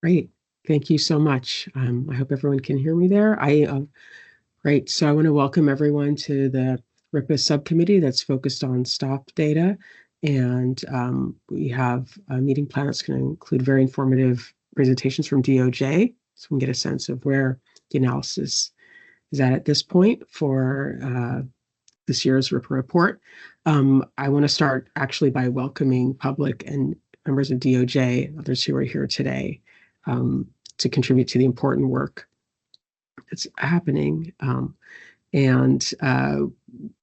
Great. Thank you so much. I hope everyone can hear me there. Great. So I want to welcome everyone to the RIPA subcommittee that's focused on STOP data. And we have a meeting plan that's going to include very informative presentations from DOJ, so we can get a sense of where the analysis is at this point for this year's RIPA report. I want to start actually by welcoming public and members of DOJ and others who are here today to contribute to the important work that's happening. And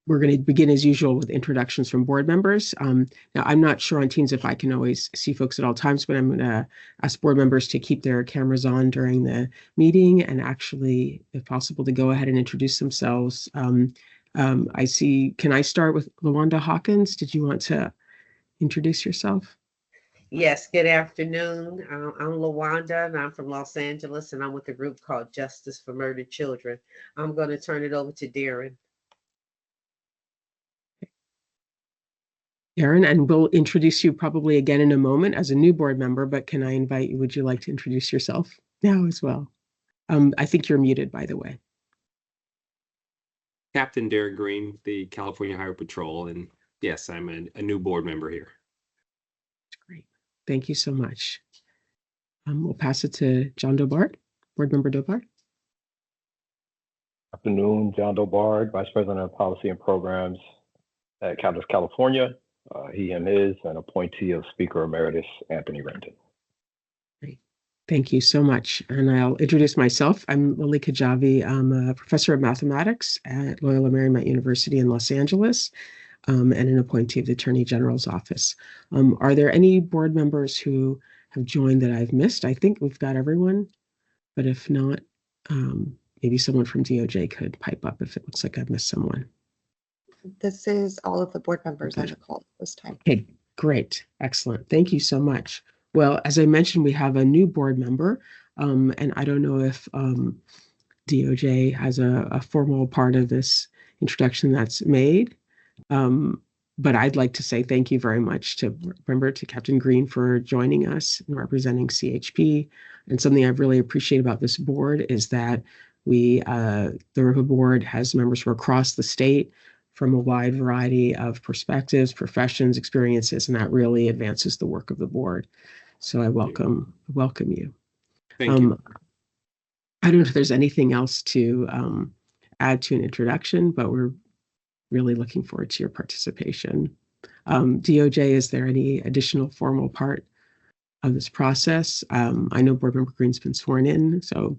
we're going to begin as usual with introductions from board members. Now, I'm not sure on Teams if I can always see folks at all times, but I'm going to ask board members to keep their cameras on during the meeting and actually, if possible, to go ahead and introduce themselves. I see, can I start with LaWanda Hawkins? Did you want to introduce yourself? Yes, good afternoon. I'm LaWanda, and I'm from Los Angeles, and I'm with a group called Justice for Murdered Children. I'm going to turn it over to Darren. Darren, and we'll introduce you probably again in a moment as a new board member, but can I invite you, would you like to introduce yourself now as well? I think you're muted, by the way. Captain Darren Green, the California Highway Patrol, and yes, I'm a new board member here. Great. Thank you so much. We'll pass it to John Dobart, Board Member Dobart. Afternoon, John Dobard, Vice President of Policy and Programs at Catalyst California. He, him, his, an appointee of Speaker Emeritus Anthony Renton. Great. Thank you so much. And I'll introduce myself. I'm Lily Kajavi. I'm a professor of mathematics at Loyola Marymount University in Los Angeles, and an appointee of the Attorney General's office. Are there any board members who have joined that I've missed? I think we've got everyone, but if not, maybe someone from DOJ could pipe up if it looks like I've missed someone. This is all of the board members Okay. on the call this time. Okay, great. Excellent. Thank you so much. Well, as I mentioned, we have a new board member, and I don't know if DOJ has a formal part of this introduction that's made, but I'd like to say thank you very much to Captain Green for joining us and representing CHP. And something I really appreciate about this board is that the RIPA board has members from across the state from a wide variety of perspectives, professions, experiences, and that really advances the work of the board. So I welcome you. Thank you. I don't know if there's anything else to add to an introduction, but we're really looking forward to your participation. DOJ, is there any additional formal part of this process? I know Board Member Green's been sworn in, so.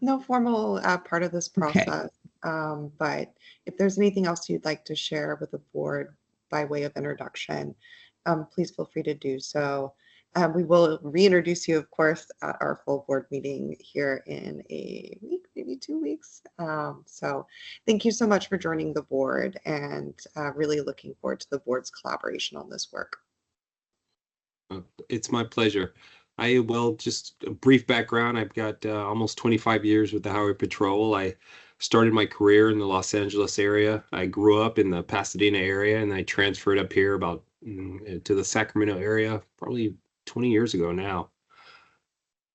No formal part of this process, but if there's anything else you'd like to share with the board by way of introduction, please feel free to do so. We will reintroduce you, of course, at our full board meeting here in a week, maybe 2 weeks. So thank you so much for joining the board, and really looking forward to the board's collaboration on this work. It's my pleasure. Just a brief background. I've got almost 25 years with the Highway Patrol. I started my career in the Los Angeles area. I grew up in the Pasadena area, and I transferred up here about to the Sacramento area probably 20 years ago now.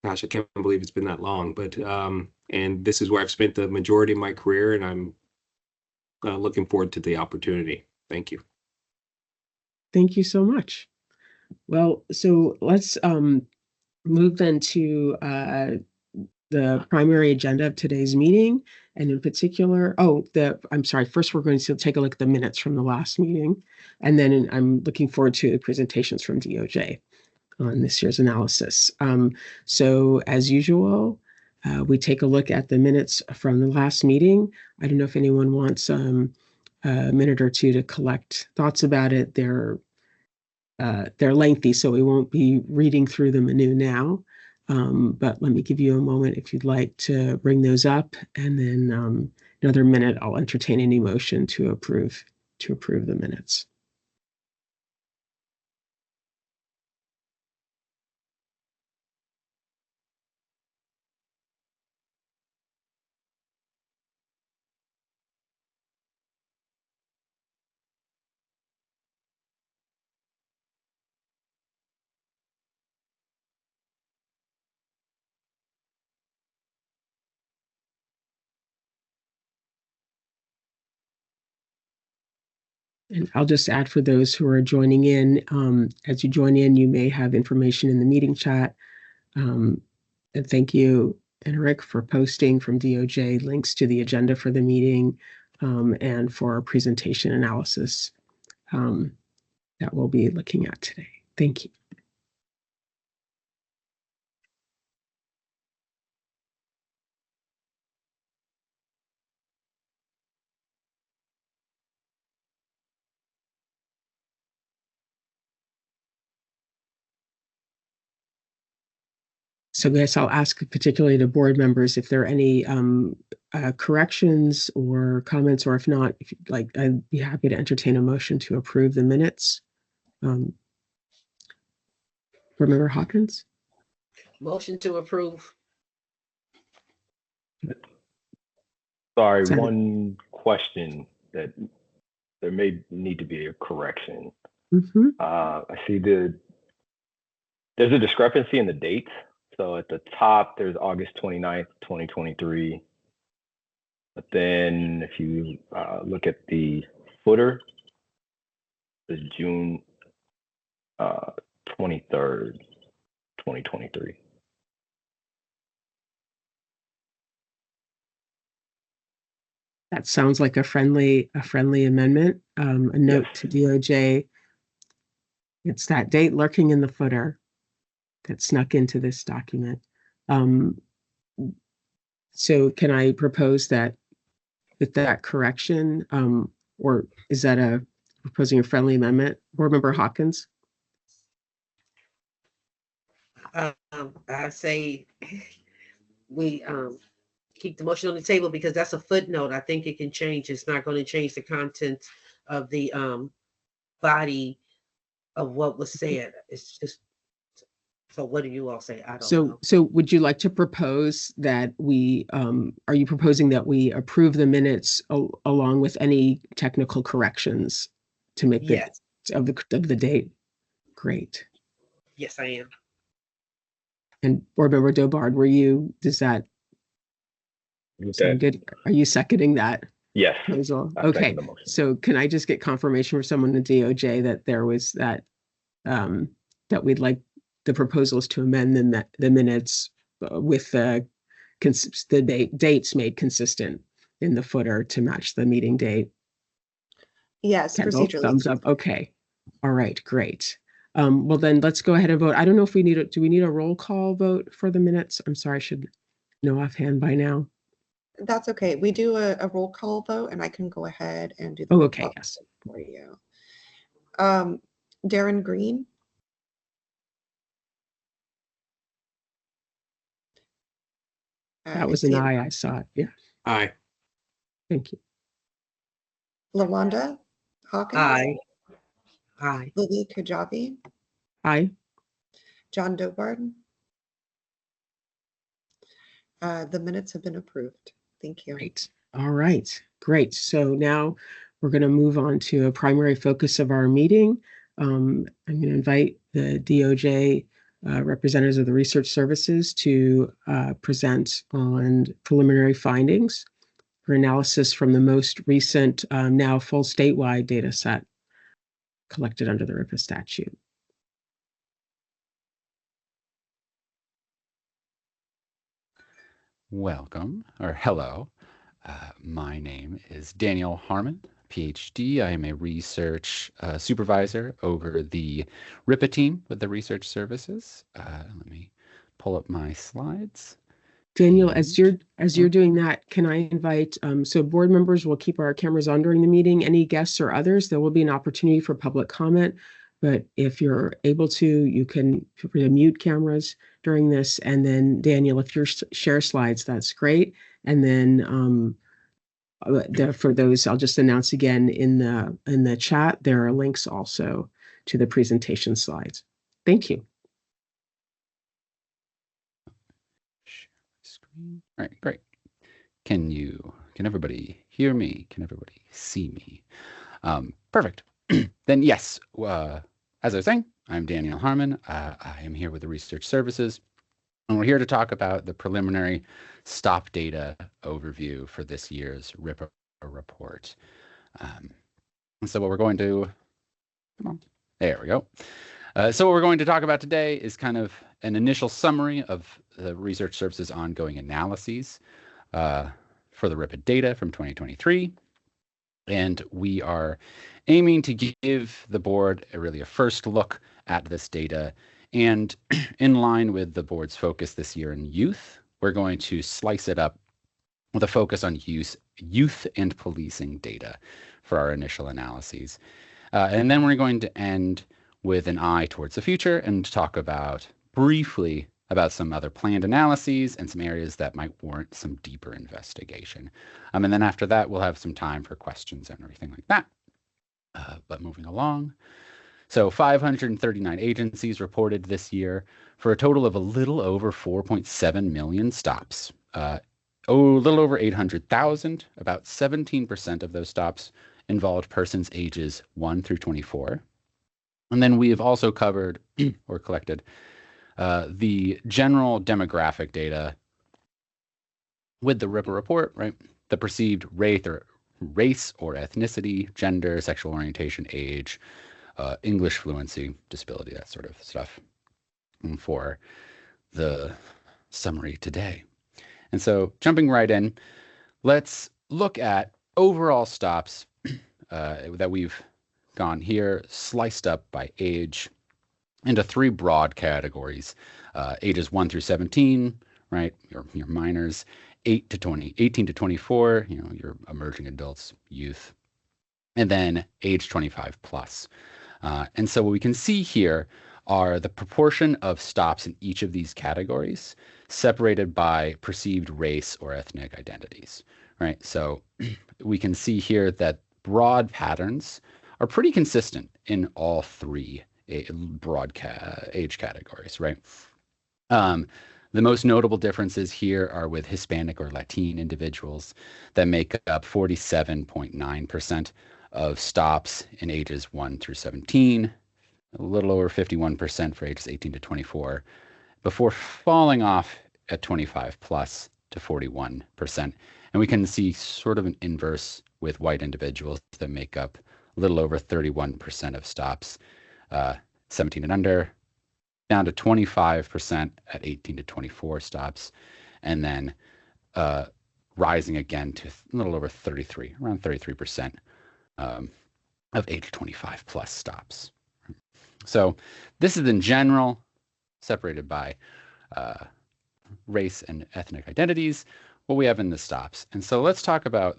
Gosh, I can't believe it's been that long. But and this is where I've spent the majority of my career, and I'm looking forward to the opportunity. Thank you. Thank you so much. Well, so let's move then to the primary agenda of today's meeting, and in particular, I'm sorry, first we're going to take a look at the minutes from the last meeting, and then I'm looking forward to the presentations from DOJ on this year's analysis. So as usual, we take a look at the minutes from the last meeting. I don't know if anyone wants a minute or two to collect thoughts about it. They're lengthy, so we won't be reading through them anew now. But let me give you a moment if you'd like to bring those up, and then another minute I'll entertain any motion to approve the minutes. And I'll just add for those who are joining in, as you join in, you may have information in the meeting chat. And thank you, Enric, for posting from DOJ links to the agenda for the meeting and for our presentation analysis that we'll be looking at today. Thank you. So I guess I'll ask particularly to board members if there are any corrections or comments, or if not, if you'd like, I'd be happy to entertain a motion to approve the minutes. Board Member Hawkins? Motion to approve. Sorry, Sorry. one question that there may need to be a correction. Mm-hmm. I see there's a discrepancy in the dates. So at the top, there's August 29th, 2023. But then if you look at the footer, it's June 23rd, 2023. That sounds like a friendly amendment. A note Yes. to DOJ. It's that date lurking in the footer that snuck into this document. So can I propose that with that correction, or is that proposing a friendly amendment? Board Member Hawkins? I say we keep the motion on the table because that's a footnote. I think it can change. It's not going to change the content of the body of what was said. It's just, so what do you all say? I don't know. So would you like to propose that we, are you proposing that we approve the minutes along with any technical corrections to make the Yes. of the date? Great. Yes, I am. And Board Member Dobard, does that sound good? Are you seconding that Yes. proposal? I second Okay, the motion. so can I just get confirmation from someone in DOJ that there was that, that we'd like the proposals to amend the minutes with the dates made consistent in the footer to match the meeting date? Yes, Kendall, procedurally. thumbs up. Okay. All right, great. Well, then let's go ahead and vote. I don't know if we do we need a roll call vote for the minutes? I'm sorry, I should know offhand by now. That's okay. We do a roll call vote, and I can go ahead and do the Oh, roll okay, call yes. for you. Darren Green. That was an aye, I saw it. Yeah, Aye. thank you. Lawanda Hawkins. Aye. Aye. Lily Kajabi. Aye. John Dobard. The minutes have been approved. Thank you. Great. All right, great. So now we're going to move on to a primary focus of our meeting. I'm going to invite the DOJ representatives of the research services to present on preliminary findings for analysis from the most recent, now full statewide data set collected under the RIPA statute. Welcome, or hello. My name is Daniel Harmon, PhD. I am a research supervisor over the RIPA team with the research services. Let me pull up my slides. Daniel, as you're doing that, can I invite, so board members will keep our cameras on during the meeting. Any guests or others, there will be an opportunity for public comment. But if you're able to, you can feel free to mute cameras during this. And then Daniel, if you share slides, that's great. And then for those, I'll just announce again in the chat, there are links also to the presentation slides. Thank you. Share my screen. All right, great. Can everybody hear me? Can everybody see me? Perfect. Then yes, as I was saying, I'm Daniel Harmon. I am here with the research services, and we're here to talk about the preliminary stop data overview for this year's RIPA report. And so what we're going to, come on, there we go. So what we're going to talk about today is kind of an initial summary of the Research Services ongoing analyses for the RIPID data from 2023. And we are aiming to give the board a first look at this data. And in line with the board's focus this year in youth, we're going to slice it up with a focus on youth and policing data for our initial analyses. And then we're going to end with an eye towards the future and talk briefly about some other planned analyses and some areas that might warrant some deeper investigation. And then after that, we'll have some time for questions and everything like that. But moving along. So 539 agencies reported this year for a total of a little over 4.7 million stops. A little over 800,000, about 17% of those stops involved persons ages 1 through 24. And then we have also covered or collected the general demographic data with the RIPA report, right? The perceived race or ethnicity, gender, sexual orientation, age, English fluency, disability, that sort of stuff for the summary today. And so jumping right in, let's look at overall stops that we've gone here, sliced up by age into 3 broad categories, ages 1 through 17, right? Your minors, 18 to 24, your emerging adults, youth, and then age 25 plus. And so what we can see here are the proportion of stops in each of these categories separated by perceived race or ethnic identities, right? So we can see here that broad patterns are pretty consistent in all 3 broad age categories, right? The most notable differences here are with Hispanic or Latin individuals that make up 47.9% of stops in ages 1 through 17, a little over 51% for ages 18 to 24, before falling off at 25 plus to 41%. And we can see sort of an inverse with white individuals that make up a little over 31% of stops, 17 and under, down to 25% at 18 to 24 stops, and then rising again to a little over around 33% of age 25 plus stops. So this is in general separated by race and ethnic identities, what we have in the stops. And so let's talk about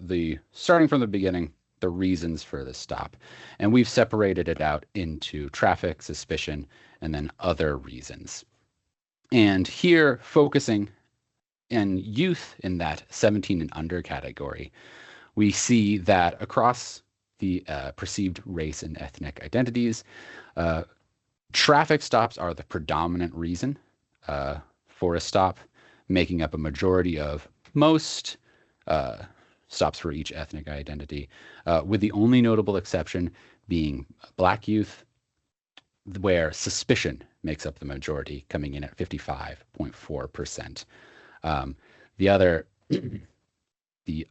starting from the beginning, the reasons for the stop. And we've separated it out into traffic, suspicion, and then other reasons. And here, focusing in youth in that 17 and under category, we see that across the perceived race and ethnic identities, traffic stops are the predominant reason for a stop, making up a majority of most stops for each ethnic identity, with the only notable exception being Black youth, where suspicion makes up the majority, coming in at 55.4%. The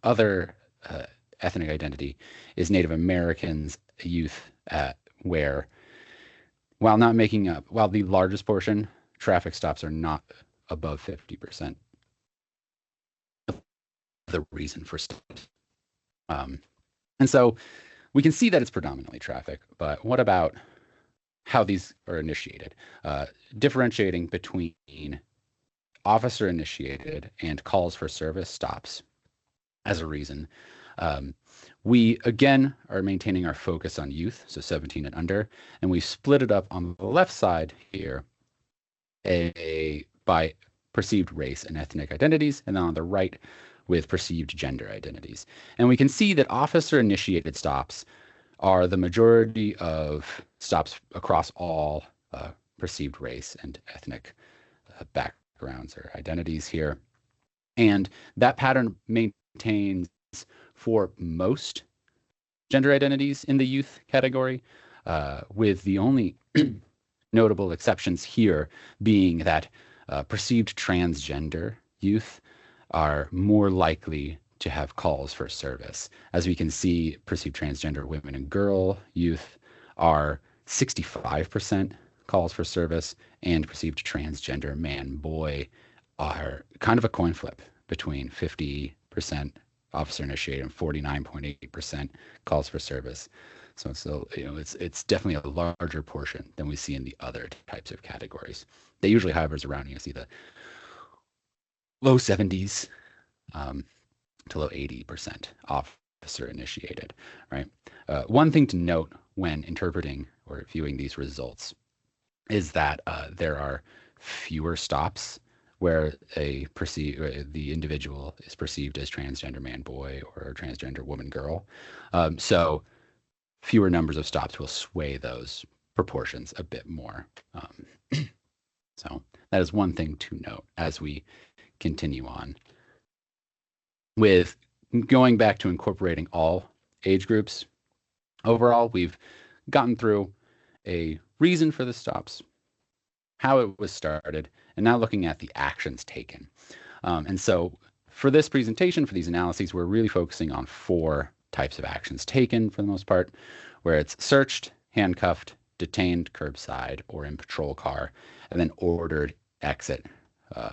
other ethnic identity is Native Americans youth, where while the largest portion, traffic stops are not above 50%. The reason for stops. And so we can see that it's predominantly traffic, but what about how these are initiated? Differentiating between officer initiated and calls for service stops as a reason. We again are maintaining our focus on youth, so 17 and under, and we split it up on the left side here by perceived race and ethnic identities, and then on the right with perceived gender identities. And we can see that officer-initiated stops are the majority of stops across all perceived race and ethnic backgrounds or identities here. And that pattern maintains for most gender identities in the youth category, with the only notable exceptions here being that perceived transgender youth are more likely to have calls for service. As we can see, perceived transgender women and girl youth are 65% calls for service, and perceived transgender man boy are kind of a coin flip between 50% officer initiated and 49.8% calls for service. So it's definitely a larger portion than we see in the other types of categories. They usually hovers around, see the low 70s to low 80% officer initiated, right? One thing to note when interpreting or viewing these results is that there are fewer stops where the individual is perceived as transgender man boy or transgender woman girl. So fewer numbers of stops will sway those proportions a bit more. So that is one thing to note as we continue on. With going back to incorporating all age groups, overall, we've gotten through a reason for the stops, how it was started, and now looking at the actions taken. And so for this presentation, for these analyses, we're really focusing on 4 types of actions taken for the most part, where it's searched, handcuffed, detained curbside or in patrol car, and then ordered exit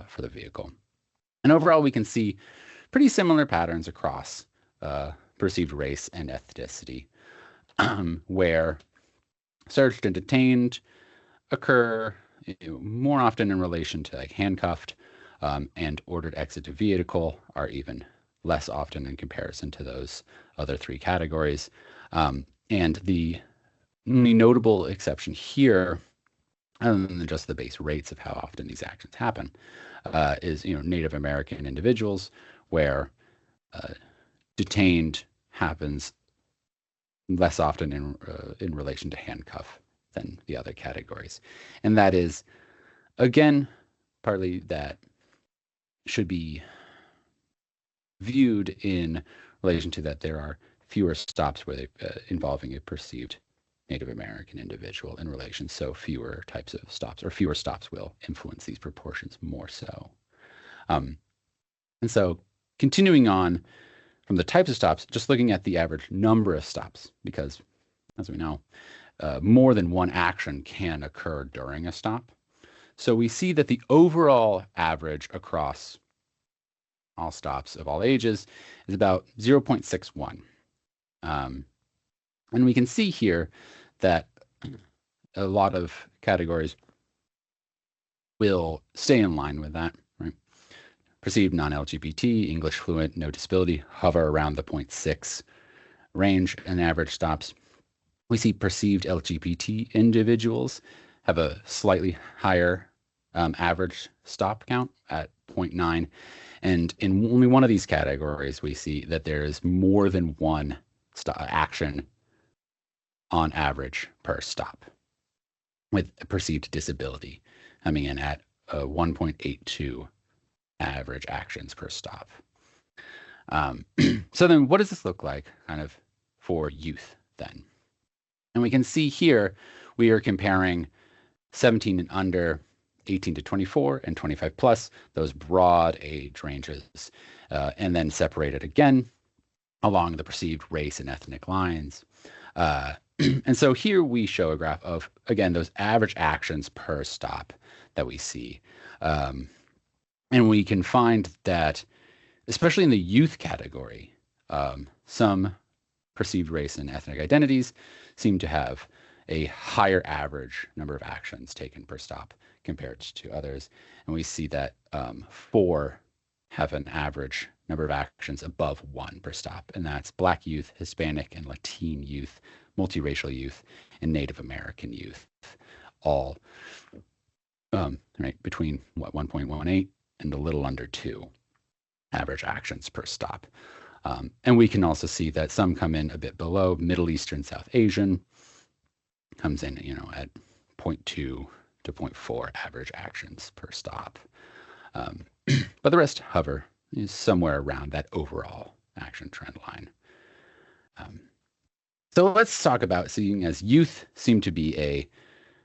for the vehicle. And overall, we can see pretty similar patterns across perceived race and ethnicity, where searched and detained occur more often in relation to like handcuffed, and ordered exit to vehicle are even less often in comparison to those other 3 categories. And the only notable exception here, other than just the base rates of how often these actions happen, is Native American individuals, where detained happens less often in relation to handcuff than the other categories. And that is, again, partly that should be viewed in relation to that there are fewer stops where involving a perceived Native American individual in relation, so fewer types of stops, or fewer stops will influence these proportions more so. And so continuing on from the types of stops, just looking at the average number of stops, because as we know, more than one action can occur during a stop. So we see that the overall average across all stops of all ages is about 0.61. And we can see here that a lot of categories will stay in line with that, right? Perceived non-LGBT, English fluent, no disability, hover around the 0.6 range and average stops. We see perceived LGBT individuals have a slightly higher average stop count at 0.9. And in only one of these categories, we see that there is more than one action on average per stop, with a perceived disability coming in at 1.82 average actions per stop. So then what does this look like kind of for youth then? And we can see here we are comparing 17 and under, 18 to 24, and 25 plus, those broad age ranges, and then separated again along the perceived race and ethnic lines. And so here we show a graph of, again, those average actions per stop that we see. And we can find that, especially in the youth category, some perceived race and ethnic identities seem to have a higher average number of actions taken per stop compared to others. And we see that 4 have an average number of actions above 1 per stop. And that's Black youth, Hispanic and Latine youth, multiracial youth, and Native American youth, all right between 1.18 and a little under 2 average actions per stop. And we can also see that some come in a bit below. Middle Eastern, South Asian comes in, at 0.2 to 0.4 average actions per stop. But the rest hover is somewhere around that overall action trend line. So let's talk about, seeing as youth seem to be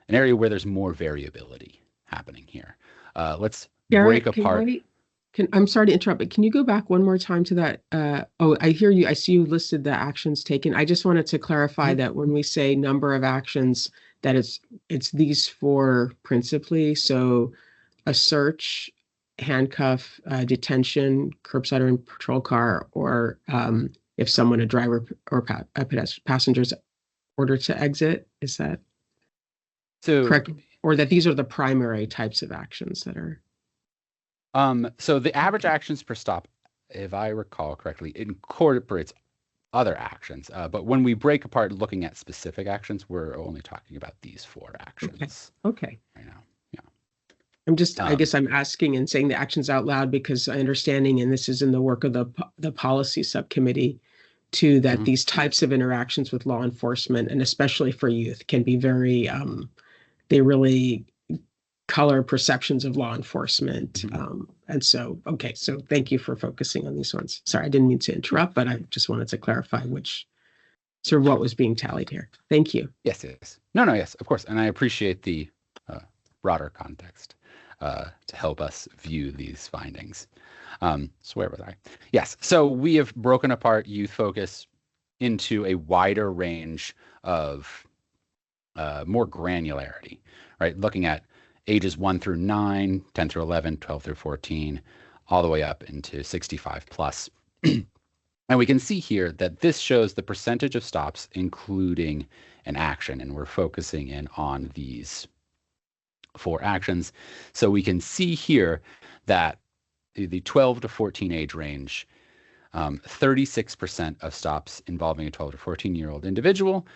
an area where there's more variability happening here. Let's Garrett, break apart. I'm sorry to interrupt, but can you go back one more time to that? Oh, I hear you. I see you listed the actions taken. I just wanted to clarify that when we say number of actions, that it's these four principally. So a search, handcuff, detention, curbside or patrol car, or if someone, a driver or passenger's ordered to exit. Is that So correct? Or that these are the primary types of actions that are. So the average actions per stop, if I recall correctly, incorporates other actions. But when we break apart looking at specific actions, we're only talking about these four actions Okay. right now. I'm just, I guess I'm asking and saying the actions out loud because understanding, and this is in the work of the policy subcommittee too, that these types of interactions with law enforcement and especially for youth can be very, they really color perceptions of law enforcement. And so, okay, so thank you for focusing on these ones. Sorry, I didn't mean to interrupt, but I just wanted to clarify which sort of what was being tallied here. Thank you. Yes. No, yes, of course. And I appreciate the broader context to help us view these findings. So where was I? Yes. So we have broken apart youth focus into a wider range of more granularity, right? Looking at ages 1 through 9, 10 through 11, 12 through 14, all the way up into 65 plus. And we can see here that this shows the percentage of stops, including an action, and we're focusing in on these four actions. So we can see here that the 12 to 14 age range, 36% of stops involving a 12 to 14-year-old individual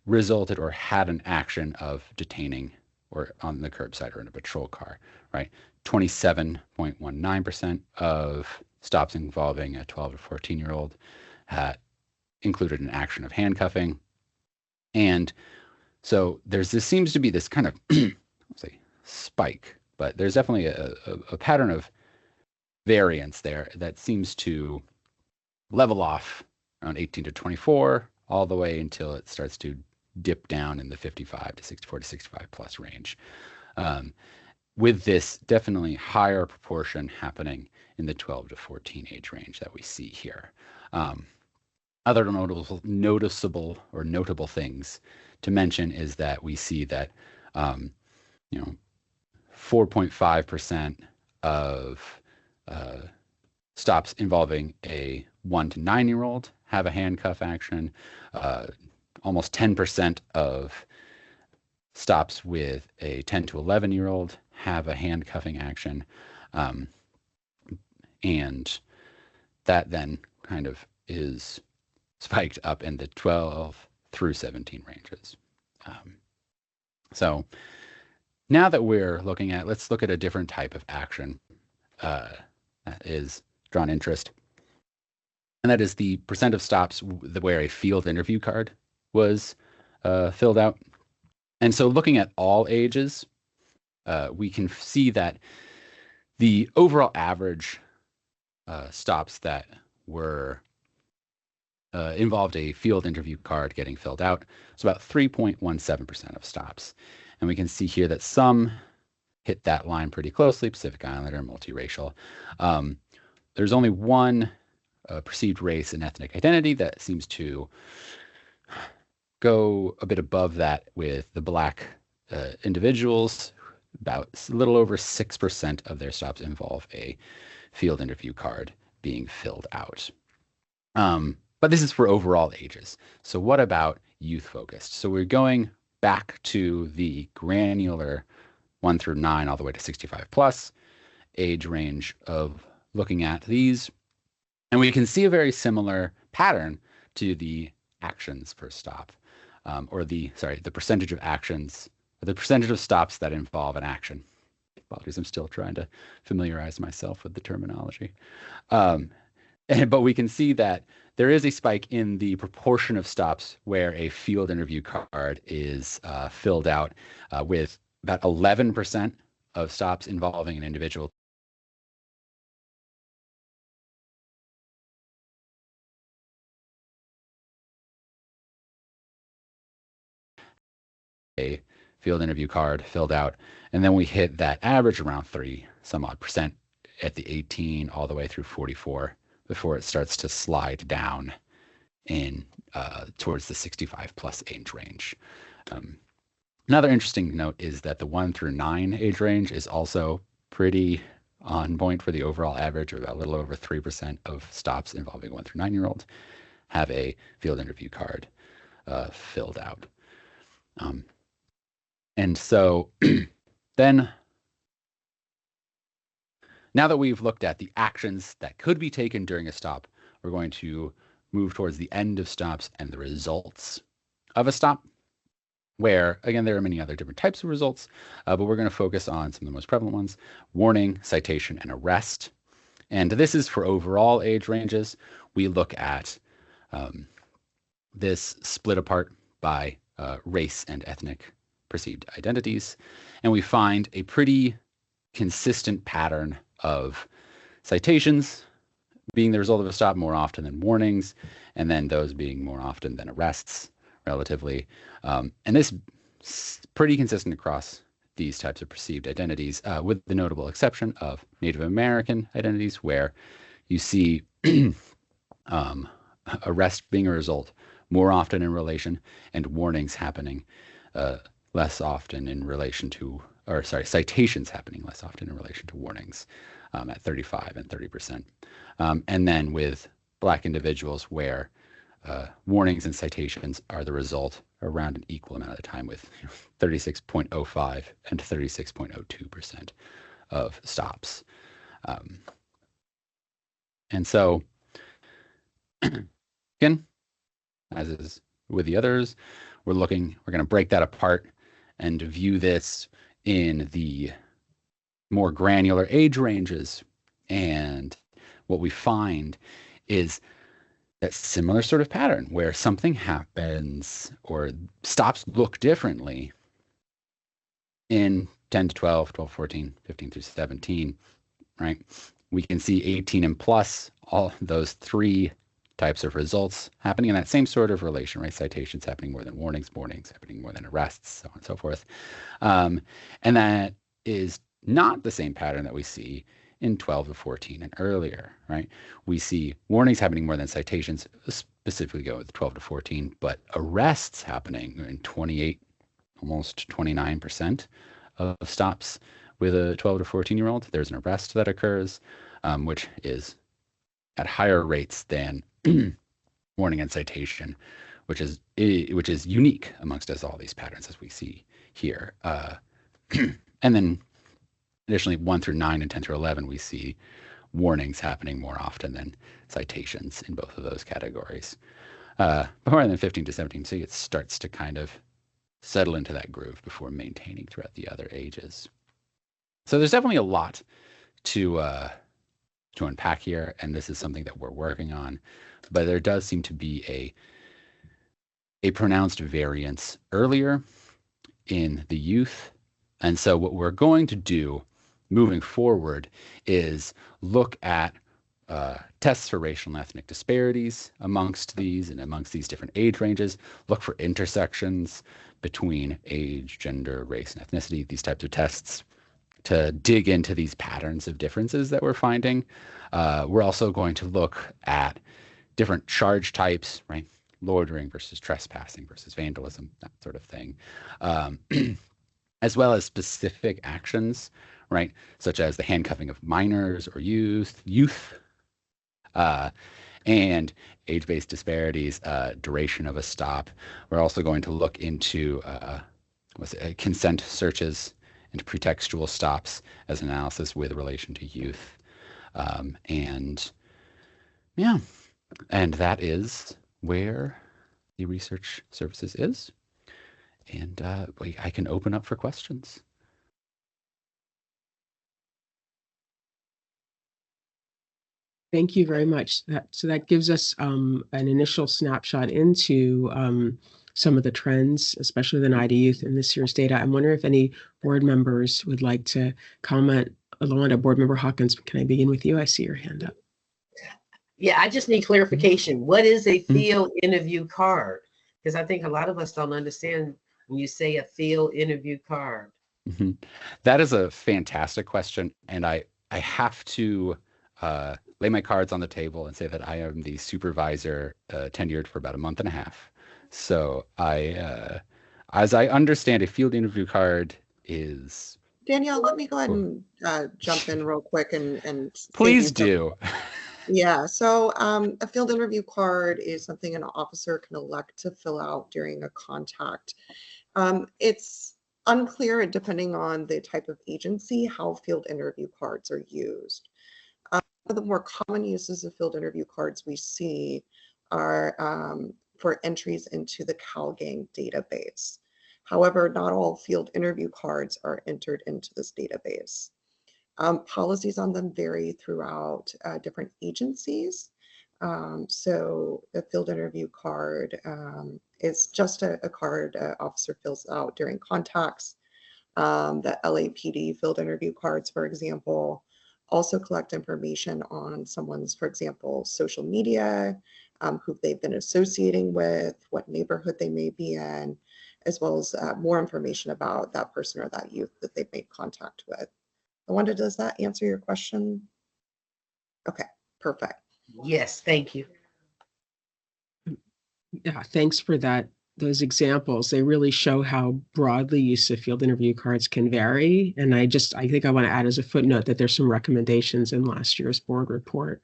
resulted or had an action of detaining or on the curbside or in a patrol car, right? 27.19% of stops involving a 12 to 14-year-old had included an action of handcuffing. And so this seems to be this kind of say spike, but there's definitely a pattern of variance there that seems to level off around 18 to 24 all the way until it starts to dip down in the 55 to 64 to 65 plus range. With this definitely higher proportion happening in the 12 to 14 age range that we see here. Other noticeable or notable things to mention is that we see that 4.5% of stops involving a 1 to 9-year-old have a handcuff action. Almost 10% of stops with a 10 to 11-year-old have a handcuffing action. And that then kind of is spiked up in the 12 through 17 ranges. So now that we're looking at, let's look at a different type of action that is drawn interest. And that is the percent of stops where a field interview card was filled out. And so looking at all ages, we can see that the overall average stops that were involved a field interview card getting filled out. So about 3.17% of stops. And we can see here that some hit that line pretty closely, Pacific Islander, multiracial. There's only one perceived race and ethnic identity that seems to go a bit above that with the Black individuals. About a little over 6% of their stops involve a field interview card being filled out. But this is for overall ages. So what about youth focused? So we're going back to the granular 1 through 9 all the way to 65 plus age range of looking at these. And we can see a very similar pattern to the actions per stop, or the percentage of actions, or the percentage of stops that involve an action. Apologies, I'm still trying to familiarize myself with the terminology. But we can see that there is a spike in the proportion of stops where a field interview card is filled out, with about 11% of stops involving an individual a field interview card filled out. And then we hit that average around 3 some odd percent at the 18 all the way through 44 before it starts to slide down in towards the 65 plus age range. Another interesting note is that the 1 through 9 age range is also pretty on point for the overall average, of about a little over 3% of stops involving 1 through 9-year-olds have a field interview card filled out. And so then, now that we've looked at the actions that could be taken during a stop, we're going to move towards the end of stops and the results of a stop, where, again, there are many other different types of results, but we're going to focus on some of the most prevalent ones: warning, citation, and arrest. And this is for overall age ranges. We look at this split apart by race and ethnic perceived identities, and we find a pretty consistent pattern of citations being the result of a stop more often than warnings, and then those being more often than arrests, relatively. And this is pretty consistent across these types of perceived identities, with the notable exception of Native American identities, where you see arrest being a result more often in relation, and warnings happening less often in relation to, or sorry, citations happening less often in relation to warnings, at 35 and 30%. And then with Black individuals, where warnings and citations are the result around an equal amount of the time, with 36.05 and 36.02% of stops. And so, again, as is with the others, we're going to break that apart and view this in the more granular age ranges. And what we find is that similar sort of pattern where something happens or stops look differently in 10 to 12, 12, 14, 15 through 17, right? We can see 18 and plus, all those three types of results happening in that same sort of relation, right? Citations happening more than warnings, warnings happening more than arrests, so on and so forth. And that is not the same pattern that we see in 12 to 14 and earlier, right? We see warnings happening more than citations, specifically go with 12 to 14, but arrests happening in 28, almost 29% of stops with a 12 to 14-year-old. There's an arrest that occurs, which is at higher rates than warning and citation, which is unique amongst us all these patterns as we see here. And then additionally, 1 through 9 and 10 through 11, we see warnings happening more often than citations in both of those categories. More than 15 to 17, so it starts to kind of settle into that groove before maintaining throughout the other ages. So there's definitely a lot to unpack here, and this is something that we're working on. But there does seem to be a pronounced variance earlier in the youth. And so what we're going to do moving forward is look at tests for racial and ethnic disparities amongst these and amongst these different age ranges, look for intersections between age, gender, race, and ethnicity, these types of tests, to dig into these patterns of differences that we're finding. We're also going to look at different charge types, right? Loitering versus trespassing versus vandalism, that sort of thing. As well as specific actions, right? Such as the handcuffing of minors or youth, and age-based disparities, duration of a stop. We're also going to look into consent searches and pretextual stops as analysis with relation to youth. And that is where the research services is. And I can open up for questions. Thank you very much. So that gives us an initial snapshot into some of the trends, especially the NIDA youth in this year's data. I'm wondering if any board members would like to comment. Alonda, Board Member Hawkins, can I begin with you? I see your hand up. Yeah, I just need clarification. What is a field interview card? Because I think a lot of us don't understand when you say a field interview card. That is a fantastic question. And I have to lay my cards on the table and say that I am the supervisor tenured for about a month and a half. So as I understand, a field interview card is. Danielle, let me go ahead and jump in real quick and save Please you some- do. Yeah, so a field interview card is something an officer can elect to fill out during a contact. It's unclear, depending on the type of agency, how field interview cards are used. One of the more common uses of field interview cards we see are for entries into the CalGang database. However, not all field interview cards are entered into this database. Policies on them vary throughout different agencies. So the field interview card is just a card an officer fills out during contacts. The LAPD field interview cards, for example, also collect information on someone's, for example, social media, who they've been associating with, what neighborhood they may be in, as well as more information about that person or that youth that they've made contact with. Wanda, does that answer your question? Okay, perfect. Yes, thank you. Yeah, thanks for that. Those examples, they really show how broadly use of field interview cards can vary. And I think I want to add as a footnote that there's some recommendations in last year's board report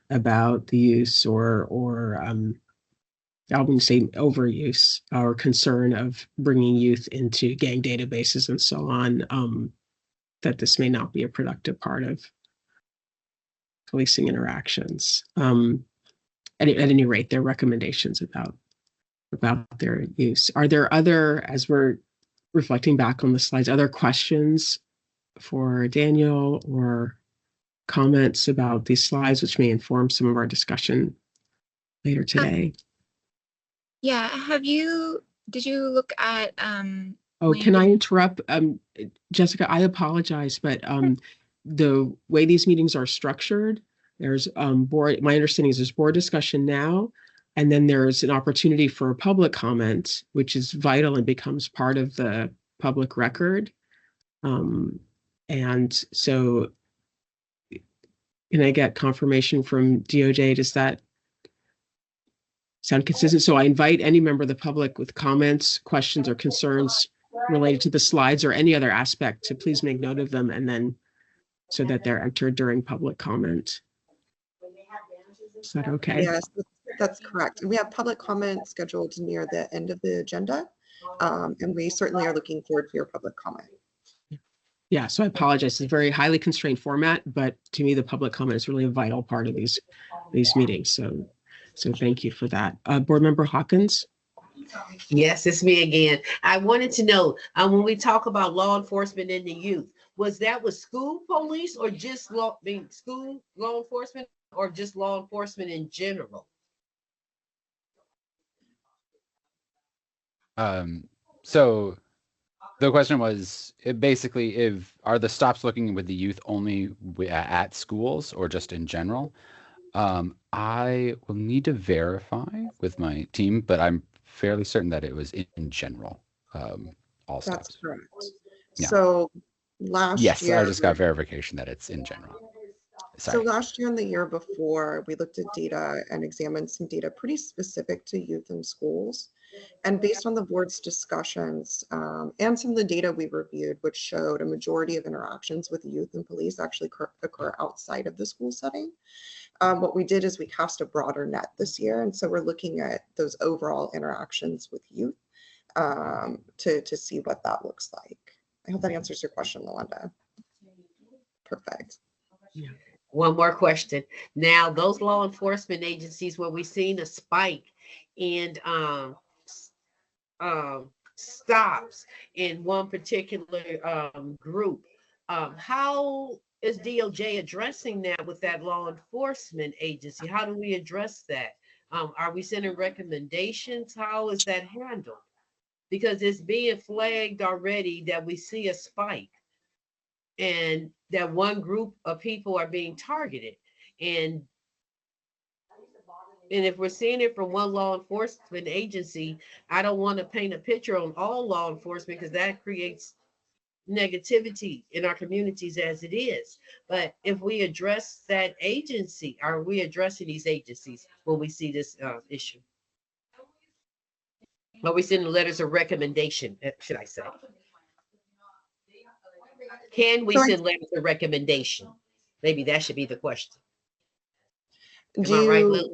about the use or I wouldn't say overuse or concern of bringing youth into gang databases and so on, that this may not be a productive part of policing interactions. At any rate, there are recommendations about their use. Are there other, as we're reflecting back on the slides, other questions for Daniel or comments about these slides, which may inform some of our discussion later today? Yeah, did you look at Oh, can I interrupt? Jessica, I apologize, but the way these meetings are structured, there's my understanding is there's board discussion now, and then there's an opportunity for a public comment, which is vital and becomes part of the public record. And so can I get confirmation from DOJ? Does that sound consistent? So I invite any member of the public with comments, questions, or concerns related to the slides or any other aspect to please make note of them, and then so that they're entered during public comment. Is that okay? Yes, that's correct. We have public comment scheduled near the end of the agenda, and we certainly are looking forward to your public comment. Yeah, so I apologize. It's a very highly constrained format, but to me, the public comment is really a vital part of these meetings. So thank you for that. Board Member Hawkins? Yes, it's me again. I wanted to know, when we talk about law enforcement and the youth, was that with school police or just school law enforcement or just law enforcement in general? So the question was basically, are the stops looking with the youth only at schools or just in general? I will need to verify with my team, but I'm fairly certain that it was in general. All stops. That's correct. Yeah. So last year. Yes, I just got verification that it's in general. Sorry. So last year and the year before, we looked at data and examined some data pretty specific to youth in schools. And based on the board's discussions and some of the data we reviewed, which showed a majority of interactions with youth and police actually occur outside of the school setting. What we did is we cast a broader net this year. And so we're looking at those overall interactions with youth to see what that looks like. I hope that answers your question, Melinda. Perfect. Yeah. One more question. Now, those law enforcement agencies where we've seen a spike in stops in one particular group, how is DOJ addressing that with that law enforcement agency? How do we address that? Are we sending recommendations? How is that handled? Because it's being flagged already that we see a spike and that one group of people are being targeted. And if we're seeing it from one law enforcement agency, I don't want to paint a picture on all law enforcement because that creates negativity in our communities as it is. But if we address that agency, are we addressing these agencies when we see this issue? Are we sending letters of recommendation, should I say? Can we send letters of recommendation? Maybe that should be the question. Am I right, Lily?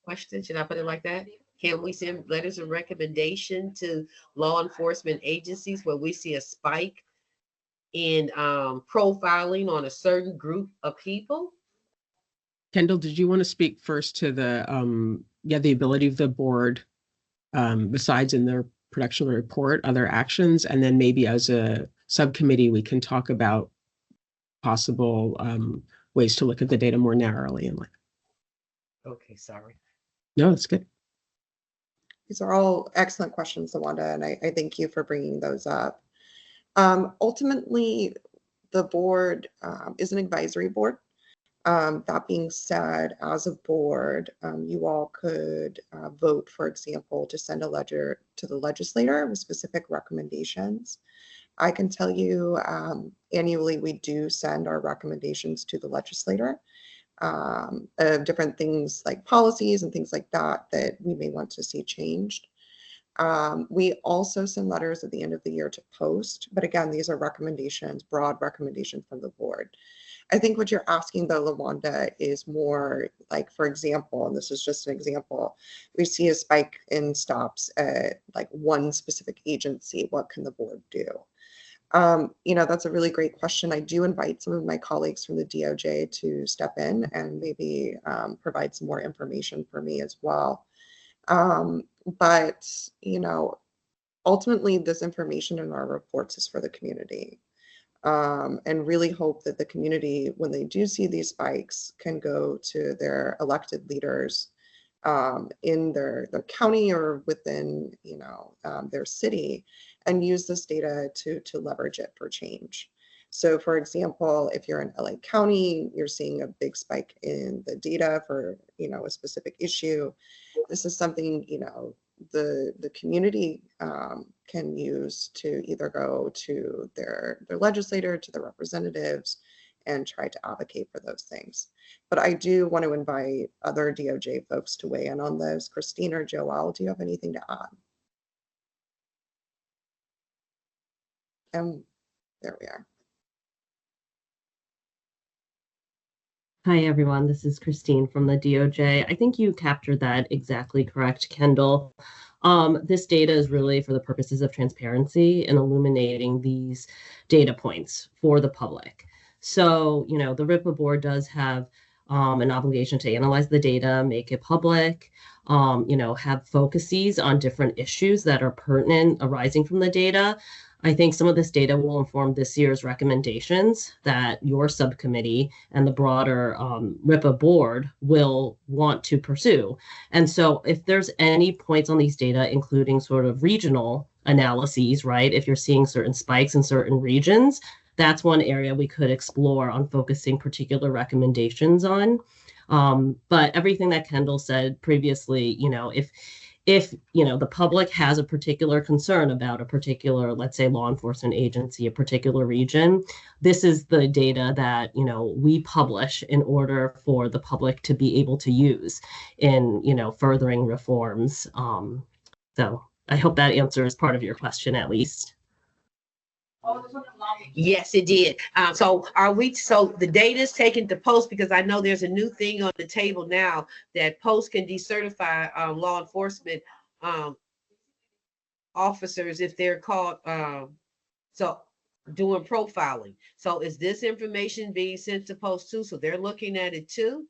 Question, should I put it like that? Can we send letters of recommendation to law enforcement agencies where we see a spike in profiling on a certain group of people? Kendall, did you want to speak first to the ability of the board, besides in their production report, other actions, and then maybe as a subcommittee, we can talk about possible ways to look at the data more narrowly and like. Okay, sorry. No, that's good. These are all excellent questions, Lawanda, and I thank you for bringing those up. Ultimately, the board is an advisory board. That being said, as a board, you all could vote, for example, to send a letter to the legislator with specific recommendations. I can tell you annually we do send our recommendations to the legislator of different things like policies and things like that that we may want to see changed. We also send letters at the end of the year to post, but again, these are recommendations, broad recommendations from the board. I think what you're asking though, Lawanda, is more like, for example, and this is just an example, we see a spike in stops at like one specific agency. What can the board do? That's a really great question. I do invite some of my colleagues from the DOJ to step in and maybe provide some more information for me as well. But ultimately, this information in our reports is for the community. And really hope that the community, when they do see these spikes, can go to their elected leaders in their county or within their city and use this data to leverage it for change. So for example, if you're in LA County, you're seeing a big spike in the data for a specific issue. This is something the community can use to either go to their legislator, to their representatives, and try to advocate for those things. But I do want to invite other DOJ folks to weigh in on this. Christine or Joelle, do you have anything to add? And there we are. Hi, everyone. This is Christine from the DOJ. I think you captured that exactly correct, Kendall. This data is really for the purposes of transparency and illuminating these data points for the public. So, the RIPA board does have an obligation to analyze the data, make it public, have focuses on different issues that are pertinent arising from the data. I think some of this data will inform this year's recommendations that your subcommittee and the broader RIPA board will want to pursue. And so if there's any points on these data, including sort of regional analyses, right? If you're seeing certain spikes in certain regions, that's one area we could explore on focusing particular recommendations on. But everything that Kendall said previously, if the public has a particular concern about a particular, let's say, law enforcement agency, a particular region, this is the data that we publish in order for the public to be able to use in furthering reforms. So I hope that answers part of your question at least. Yes, it did. So the data is taken to post, because I know there's a new thing on the table now that post can decertify law enforcement officers if they're caught doing profiling. So is this information being sent to post too? So they're looking at it too,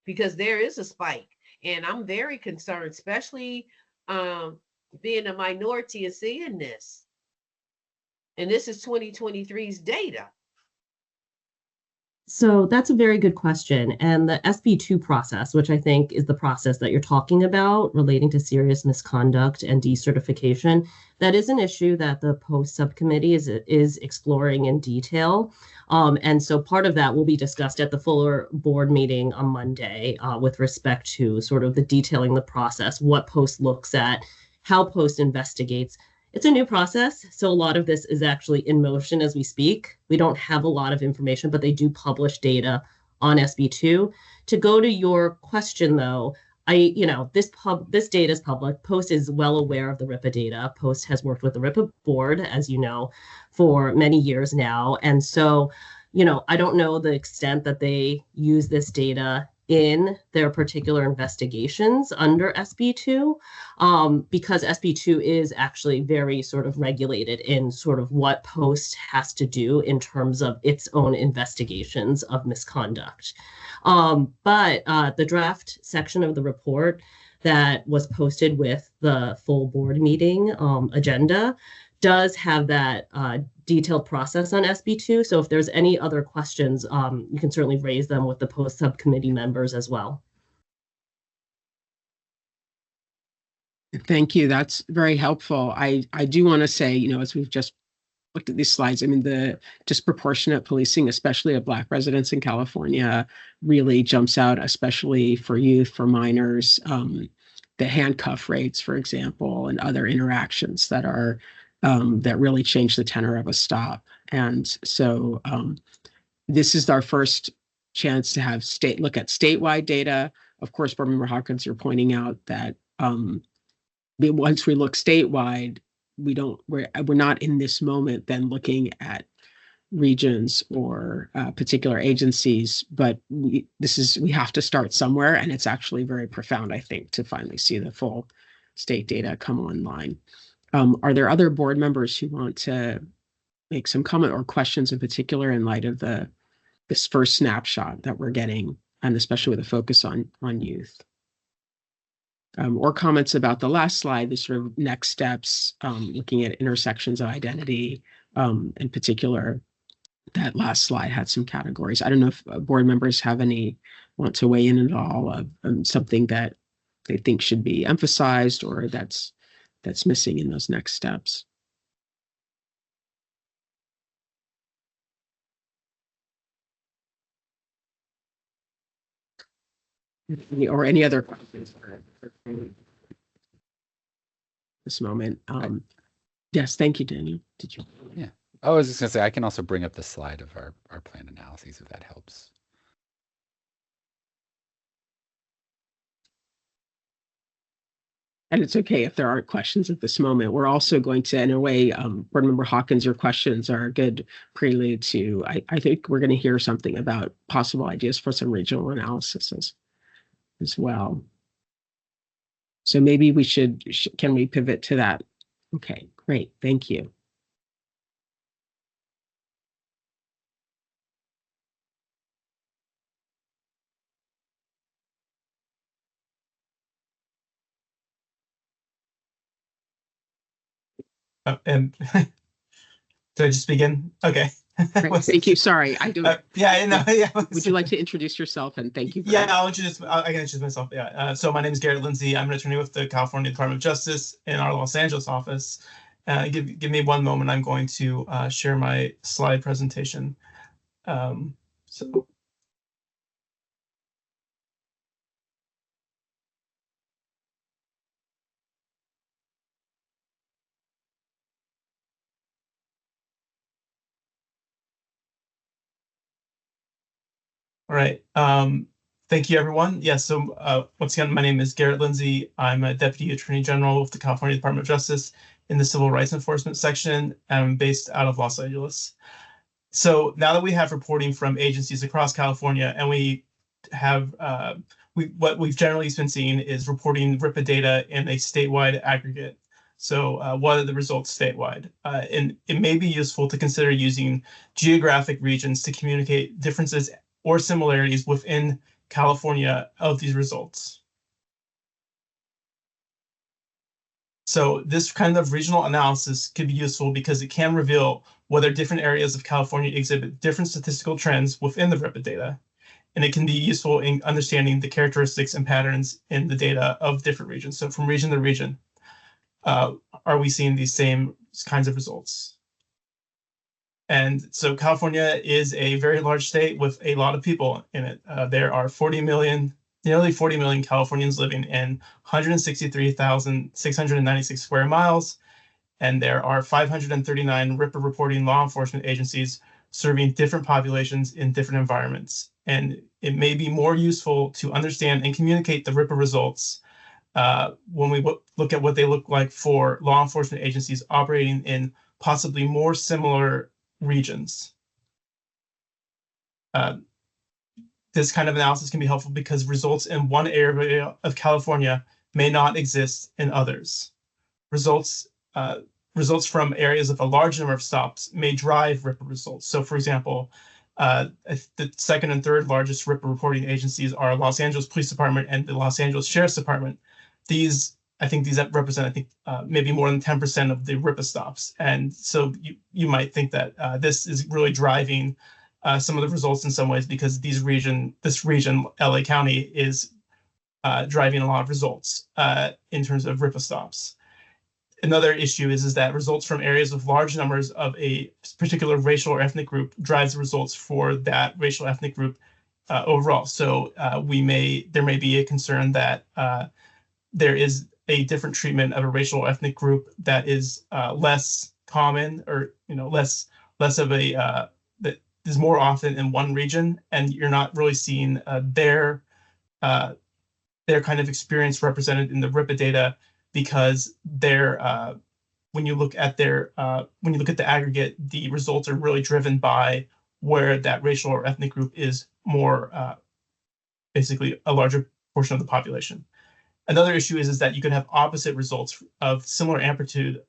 because there is a spike, and I'm very concerned, especially being a minority and seeing this. And this is 2023's data. So that's a very good question. And the SB2 process, which I think is the process that you're talking about relating to serious misconduct and decertification, that is an issue that the post subcommittee is exploring in detail. And so part of that will be discussed at the fuller board meeting on Monday with respect to sort of the detailing the process, what post looks at, how post investigates, It's a new process, so a lot of this is actually in motion as we speak. We don't have a lot of information, but they do publish data on SB2. To go to your question, though, this data is public. Post is well aware of the RIPA data. Post has worked with the RIPA board, as you know, for many years now. And so, I don't know the extent that they use this data in their particular investigations under SB2, because SB2 is actually very sort of regulated in sort of what Post has to do in terms of its own investigations of misconduct. But the draft section of the report that was posted with the full board meeting agenda does have that detailed process on SB2. So if there's any other questions, you can certainly raise them with the Post subcommittee members as well. Thank you. That's very helpful. I do want to say, as we've just looked at these slides, I mean, the disproportionate policing, especially of Black residents in California, really jumps out, especially for youth, for minors. The handcuff rates, for example, and other interactions that are that really change the tenor of a stop. And so this is our first chance to have look at statewide data. Of course, Board Member Hawkins, you're pointing out that once we look statewide, we're not in this moment then looking at regions or particular agencies, but we have to start somewhere, and it's actually very profound, I think, to finally see the full state data come online. Are there other board members who want to make some comment or questions in particular in light of this first snapshot that we're getting, and especially with a focus on youth? Or comments about the last slide, the sort of next steps, looking at intersections of identity. In particular, that last slide had some categories. I don't know if board members want to weigh in at all of something that they think should be emphasized or that's missing in those next steps. Or any other questions for this moment? Yes, thank you, Daniel. Did you? Yeah. I was just going to say, I can also bring up the slide of our plan analyses if that helps. And it's okay if there aren't questions at this moment. We're also going to, in a way, Board Member Hawkins, your questions are a good prelude to, I think we're going to hear something about possible ideas for some regional analysis as well. So maybe we can we pivot to that? Okay, great, thank you. And did I just begin? Okay. Right. Thank you. Sorry, I don't. Yeah. Would you like to introduce yourself and thank you? Yeah, I can introduce myself. Yeah. So my name is Garrett Lindsay. I'm an attorney with the California Department of Justice in our Los Angeles office. Give me one moment. I'm going to share my slide presentation. All right. Thank you, everyone. Yes. So once again, my name is Garrett Lindsay. I'm a Deputy Attorney General with the California Department of Justice in the Civil Rights Enforcement section. I'm based out of Los Angeles. So now that we have reporting from agencies across California, and we have what we've generally been seeing is reporting RIPA data in a statewide aggregate. So what are the results statewide? And it may be useful to consider using geographic regions to communicate differences or similarities within California of these results. So this kind of regional analysis could be useful because it can reveal whether different areas of California exhibit different statistical trends within the RIPA data. And it can be useful in understanding the characteristics and patterns in the data of different regions. So from region to region, are we seeing these same kinds of results? And so California is a very large state with a lot of people in it. There are nearly 40 million Californians living in 163,696 square miles. and there are 539 RIPA reporting law enforcement agencies serving different populations in different environments. And it may be more useful to understand and communicate the RIPA results when we look at what they look like for law enforcement agencies operating in possibly more similar regions. This kind of analysis can be helpful because results in one area of California may not exist in others. Results from areas with a large number of stops may drive RIPA results. So for example, the second and third largest RIPA reporting agencies are Los Angeles Police Department and the Los Angeles Sheriff's Department. These represent, maybe more than 10% of the RIPA stops. And so you might think that this is really driving some of the results in some ways because this region, LA County, is driving a lot of results in terms of RIPA stops. Another issue is that results from areas with large numbers of a particular racial or ethnic group drives results for that racial ethnic group overall. So there may be a concern that there is a different treatment of a racial or ethnic group that is less common, or less of a that is more often in one region, and you're not really seeing their kind of experience represented in the RIPA data, because when you look at the aggregate, the results are really driven by where that racial or ethnic group is more basically a larger portion of the population. Another issue is that you could have opposite results of similar amplitude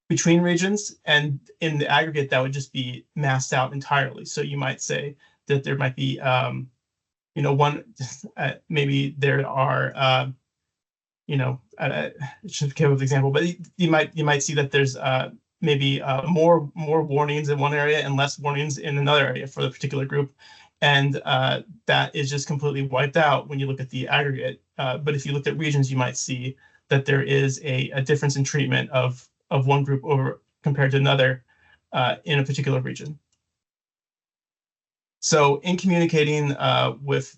between regions, and in the aggregate that would just be masked out entirely. So you might say that there might be maybe there are I should give an example, but you might see that there's maybe more warnings in one area and less warnings in another area for the particular group, and that is just completely wiped out when you look at the aggregate. But if you looked at regions, you might see that there is a difference in treatment of one group over compared to another in a particular region. So in communicating with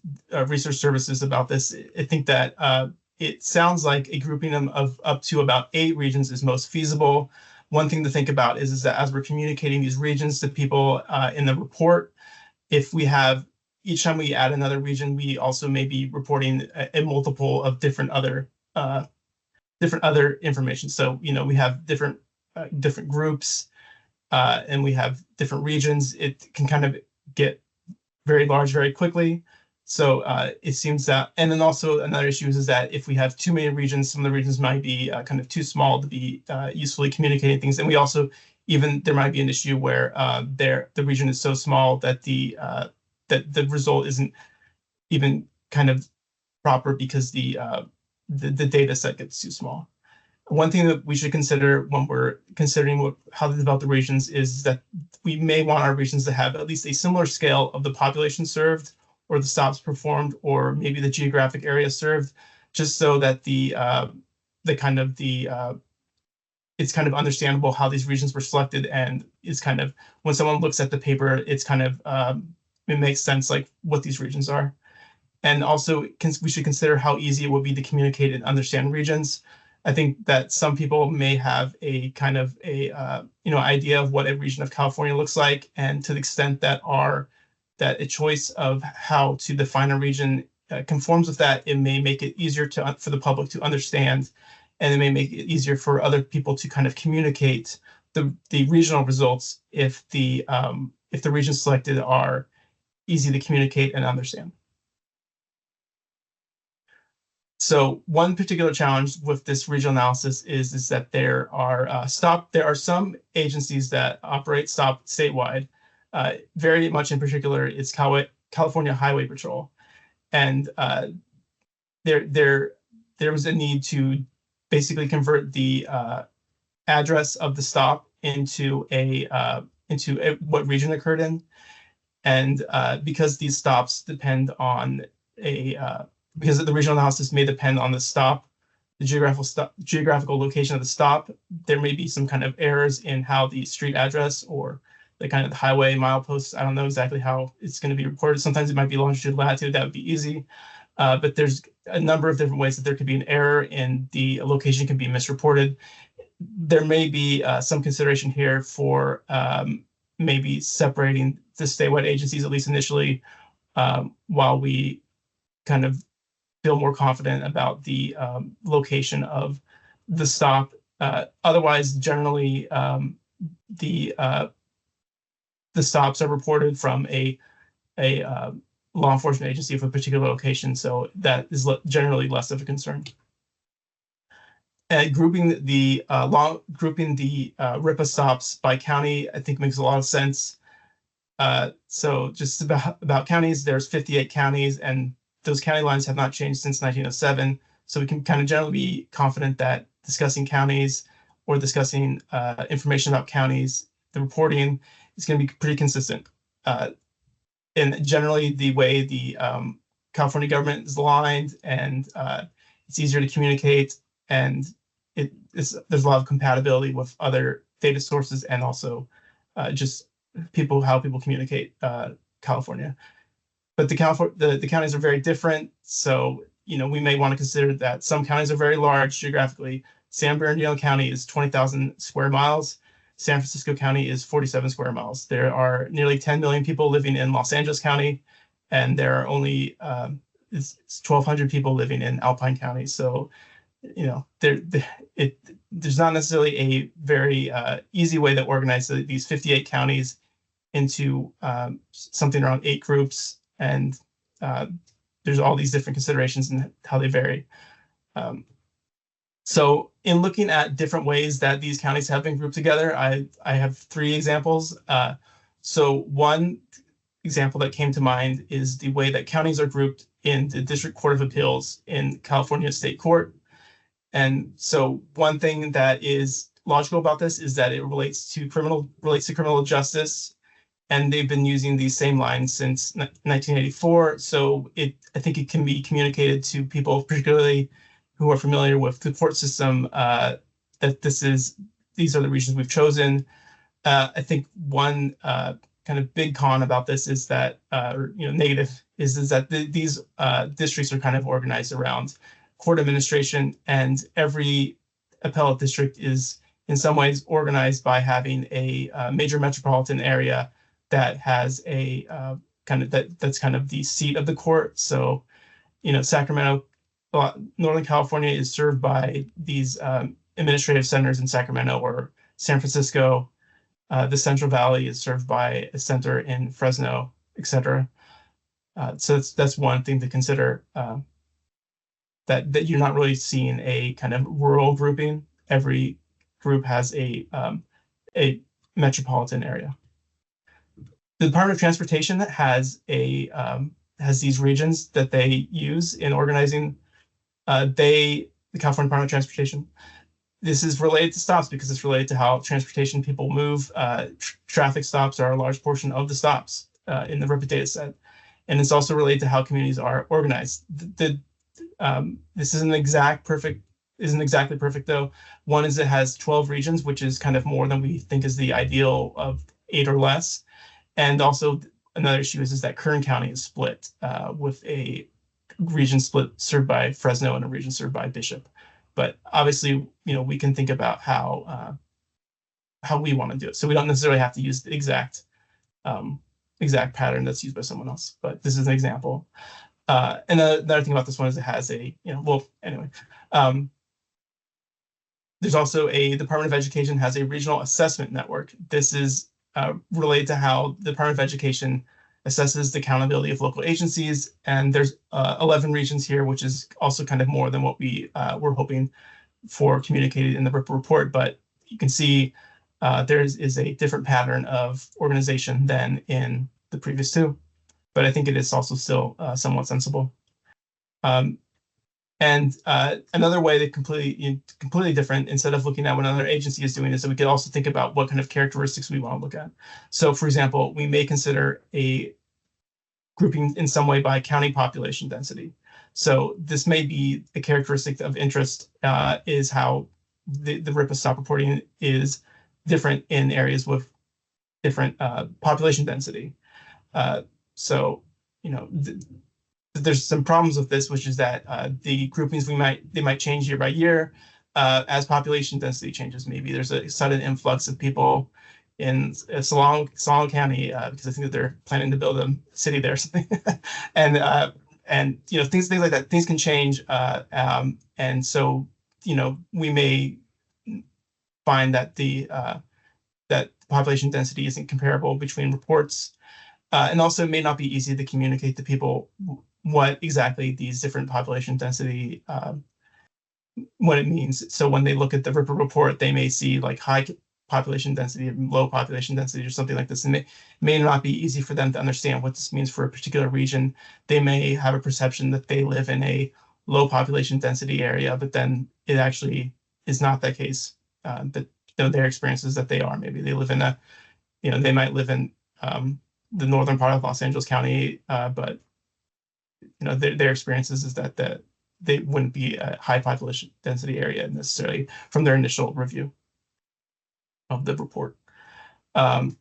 research services about this, I think that it sounds like a grouping of up to about 8 regions is most feasible. One thing to think about is that as we're communicating these regions to people in the report, if we have, each time we add another region, we also may be reporting a multiple of different other information. So, we have different groups and we have different regions. It can kind of get very large very quickly. So it seems that, and then also another issue is that if we have too many regions, some of the regions might be kind of too small to be usefully communicating things. And we also, there might be an issue where the region is so small that the result isn't even kind of proper because the data set gets too small. One thing that we should consider when we're considering how to develop the regions is that we may want our regions to have at least a similar scale of the population served, or the stops performed, or maybe the geographic area served, just so that it's kind of understandable how these regions were selected, and it's kind of, when someone looks at the paper, it's kind of it makes sense like what these regions are. And also we should consider how easy it would be to communicate and understand regions. I think that some people may have a kind of idea of what a region of California looks like, and to the extent that a choice of how to define a region conforms with that, it may make it easier for the public to understand, and it may make it easier for other people to kind of communicate the regional results if the regions selected are easy to communicate and understand. So one particular challenge with this regional analysis is that there are some agencies that operate stop statewide. Very much in particular, it's California Highway Patrol, and there was a need to basically convert the address of the stop into what region occurred in, and because these stops depend on because the regional analysis may depend on the stop, the geographical location of the stop, there may be some kind of errors in how the street address or the kind of the highway mileposts, I don't know exactly how it's going to be reported. Sometimes it might be longitude, latitude, that would be easy. But there's a number of different ways that there could be an error and the location can be misreported. there may be some consideration here for maybe separating the statewide agencies, at least initially, while we kind of feel more confident about the location of the stop. Otherwise, generally, the stops are reported from a law enforcement agency of a particular location, so that is generally less of a concern. And grouping the RIPA stops by county, I think makes a lot of sense. So just about counties, there's 58 counties, and those county lines have not changed since 1907. So we can kind of generally be confident that discussing counties or discussing information about counties, the reporting is going to be pretty consistent. And generally, the way the California government is aligned, and it's easier to communicate, and there's a lot of compatibility with other data sources, and also just how people communicate California. But the counties are very different, so we may want to consider that some counties are very large geographically. San Bernardino County is 20,000 square miles. San Francisco County is 47 square miles. There are nearly 10 million people living in Los Angeles County, and there are only 1,200 people living in Alpine County. So, there's not necessarily a very easy way to organize these 58 counties into something around 8 groups, and there's all these different considerations and how they vary. So in looking at different ways that these counties have been grouped together, I have 3 examples. So one example that came to mind is the way that counties are grouped in the District Court of Appeals in California State Court. And so one thing that is logical about this is that it relates to criminal justice, and they've been using these same lines since 1984. So I think it can be communicated to people, particularly who are familiar with the court system, that these are the regions we've chosen. I think one kind of big con about this is that, negative is that these districts are kind of organized around court administration, and every appellate district is in some ways organized by having a major metropolitan area that has a that's kind of the seat of the court. So, Sacramento, Northern California is served by these administrative centers in Sacramento or San Francisco. The Central Valley is served by a center in Fresno, etc. So that's one thing to consider, that you're not really seeing a kind of rural grouping. Every group has a metropolitan area. The Department of Transportation has these regions that they use in organizing. The California Department of Transportation. This is related to stops because it's related to how transportation people move. Traffic stops are a large portion of the stops in the RIPA data set. And it's also related to how communities are organized. This isn't exactly perfect though. One is it has 12 regions, which is kind of more than we think is the ideal of 8 or less. And also another issue is that Kern County is split with a region split served by Fresno and a region served by Bishop. But obviously, we can think about how we want to do it. So we don't necessarily have to use the exact pattern that's used by someone else. But this is an example. And another thing about this one is it has there's also a Department of Education has a regional assessment network. This is related to how the Department of Education assesses the accountability of local agencies. And there's 11 regions here, which is also kind of more than what we were hoping for communicated in the RIPA report. But you can see there is a different pattern of organization than in the previous 2. But I think it is also still somewhat sensible. And another way that completely different, instead of looking at what another agency is doing, is that we could also think about what kind of characteristics we want to look at. So for example, we may consider a grouping in some way by county population density. So this may be a characteristic of interest, is how the RIPA stop reporting is different in areas with different population density. So, there's some problems with this, which is that the groupings they might change year by year. as population density changes. Maybe there's a sudden influx of people in Solong County because I think that they're planning to build a city there or something, and you know, things like that. Things can change, and so you know, we may find that the population density isn't comparable between reports, and also it may not be easy to communicate to people what exactly these different population density what it means. So when they look at the RIPA report, they may see like high population density and low population density or something like this, and it may not be easy for them to understand what this means for a particular region. They may have a perception that they live in a low population density area, but then it actually is not that case. That their experience is that they are. Maybe they live in a, you know, they might live in the northern part of Los Angeles County, but you know, their experiences is that they wouldn't be a high population density area necessarily from their initial review of the report. And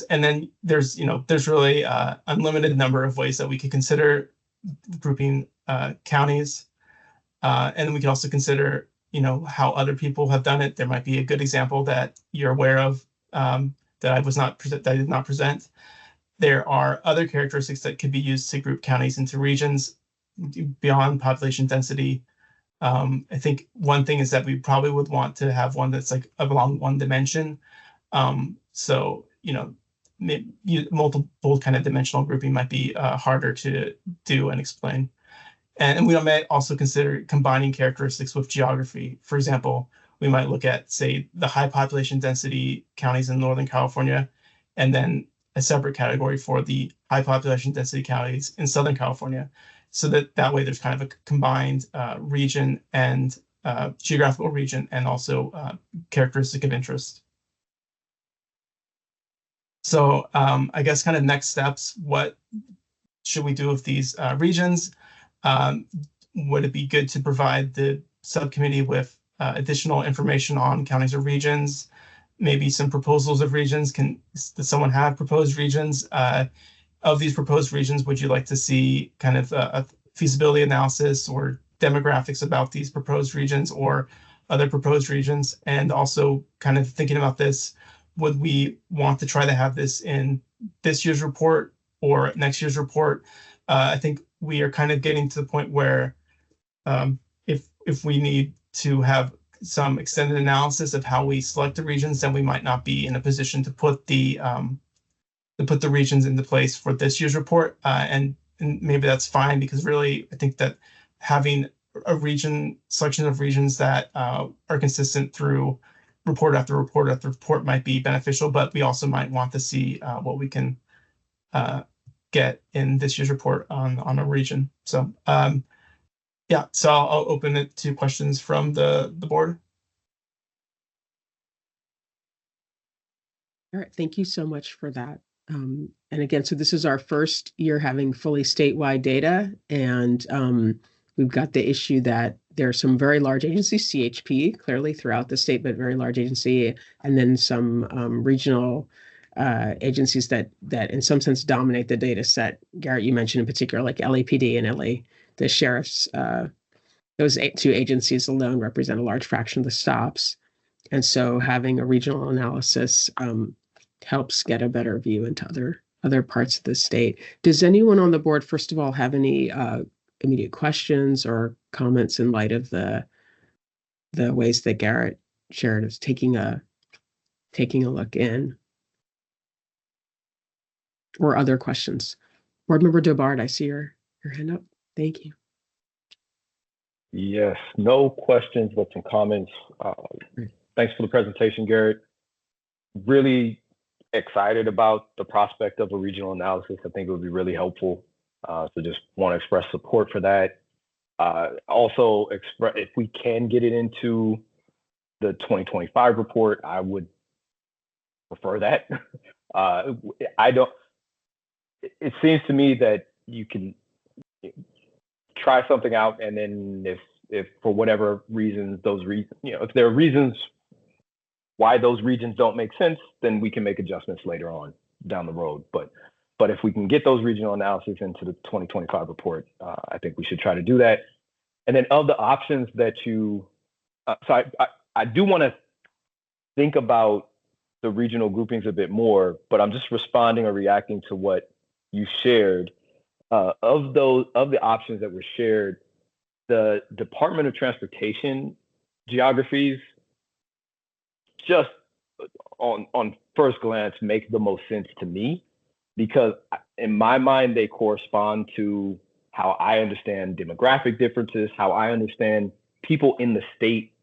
then there's, you know, there's really unlimited number of ways that we could consider grouping counties. And we can also consider, you know, how other people have done it. There might be a good example that you're aware of that I did not present. There are other characteristics that could be used to group counties into regions beyond population density. I think one thing is that we probably would want to have one that's like along one dimension. So, you know, multiple kind of dimensional grouping might be harder to do and explain. And we may also consider combining characteristics with geography. For example, we might look at, say, the high population density counties in Northern California, and then a separate category for the high population density counties in Southern California. So that way there's kind of a combined region and geographical region and also characteristic of interest. So I guess kind of next steps, what should we do with these regions? Would it be good to provide the subcommittee with additional information on counties or regions? Maybe some proposals of regions. Does someone have proposed regions? Of these proposed regions, would you like to see kind of a feasibility analysis or demographics about these proposed regions or other proposed regions? And also kind of thinking about this, would we want to try to have this in this year's report or next year's report? I think we are kind of getting to the point where if we need to have some extended analysis of how we select the regions, then we might not be in a position to put the regions into place for this year's report. And maybe that's fine, because really I think that having a selection of regions that are consistent through report after report after report might be beneficial, but we also might want to see what we can get in this year's report on a region. So yeah, so I'll open it to questions from the board. All right, thank you so much for that. And again, so this is our first year having fully statewide data, and we've got the issue that there are some very large agencies, CHP, clearly throughout the state, but very large agency, and then some regional agencies that in some sense dominate the data set. Garrett, you mentioned in particular, like LAPD and LA, the sheriffs, those two agencies alone represent a large fraction of the stops. And so having a regional analysis helps get a better view into other parts of the state. Does anyone on the board, first of all, have any immediate questions or comments in light of the ways that Garrett shared as taking a look in? Or other questions? Board Member Dobard, I see your hand up. Thank you. Yes, no questions, but some comments. Thanks for the presentation, Garrett. Really excited about the prospect of a regional analysis. I think it would be really helpful. So just want to express support for that. Also, if we can get it into the 2025 report, I would prefer that. It seems to me that you can try something out, and then if for whatever reasons if there are reasons why those regions don't make sense, then we can make adjustments later on down the road. But if we can get those regional analyses into the 2025 report, I think we should try to do that. And then of the options that you so I do want to think about the regional groupings a bit more, but I'm just responding or reacting to what you shared. Of the options that were shared, the Department of Transportation geographies just on first glance make the most sense to me, because in my mind they correspond to how I understand demographic differences, how I understand people in the state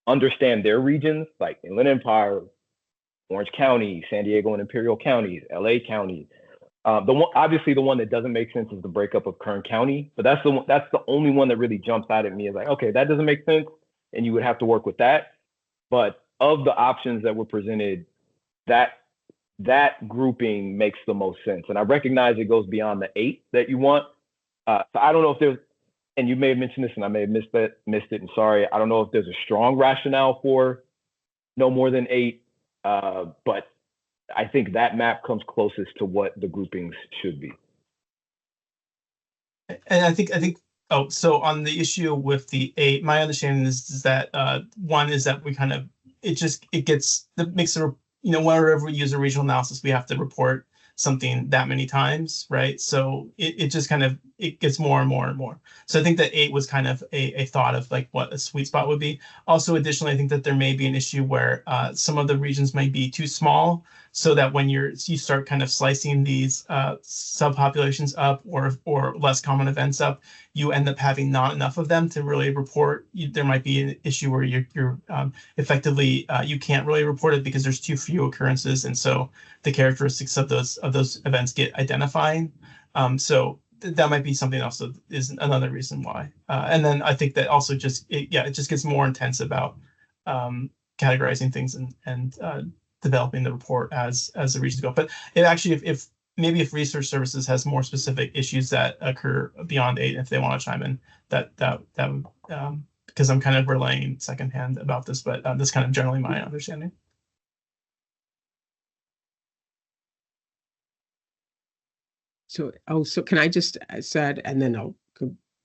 understand their regions, like Inland Empire, Orange County, San Diego and Imperial counties, LA County. Obviously the one that doesn't make sense is the breakup of Kern County, but that's the only one that really jumps out at me as like, okay, that doesn't make sense, and you would have to work with that. But of the options that were presented, that grouping makes the most sense, and I recognize it goes beyond the 8 that you want. So I don't know if there's, and you may have mentioned this, and I may have missed it, and sorry, I don't know if there's a strong rationale for no more than 8, but I think that map comes closest to what the groupings should be. And I think oh, so on the issue with the 8, my understanding is that one is that we kind of that makes it, you know, whenever we use a regional analysis, we have to report something that many times, right? So it just kind of, it gets more and more and more. So I think that 8 was kind of a thought of like what a sweet spot would be. Also, additionally, I think that there may be an issue where some of the regions might be too small, so that when you start kind of slicing these subpopulations up or less common events up, you end up having not enough of them to really report. There might be an issue where you're effectively you can't really report it because there's too few occurrences, and so the characteristics of those events get identifying. So that might be something else that is another reason why. And then I think that also it just gets more intense about categorizing things and developing the report as the regions go. But it actually, if research services has more specific issues that occur beyond 8, if they want to chime in, that because I'm kind of relaying secondhand about this, but that's kind of generally my understanding. So can I just said, and then I'll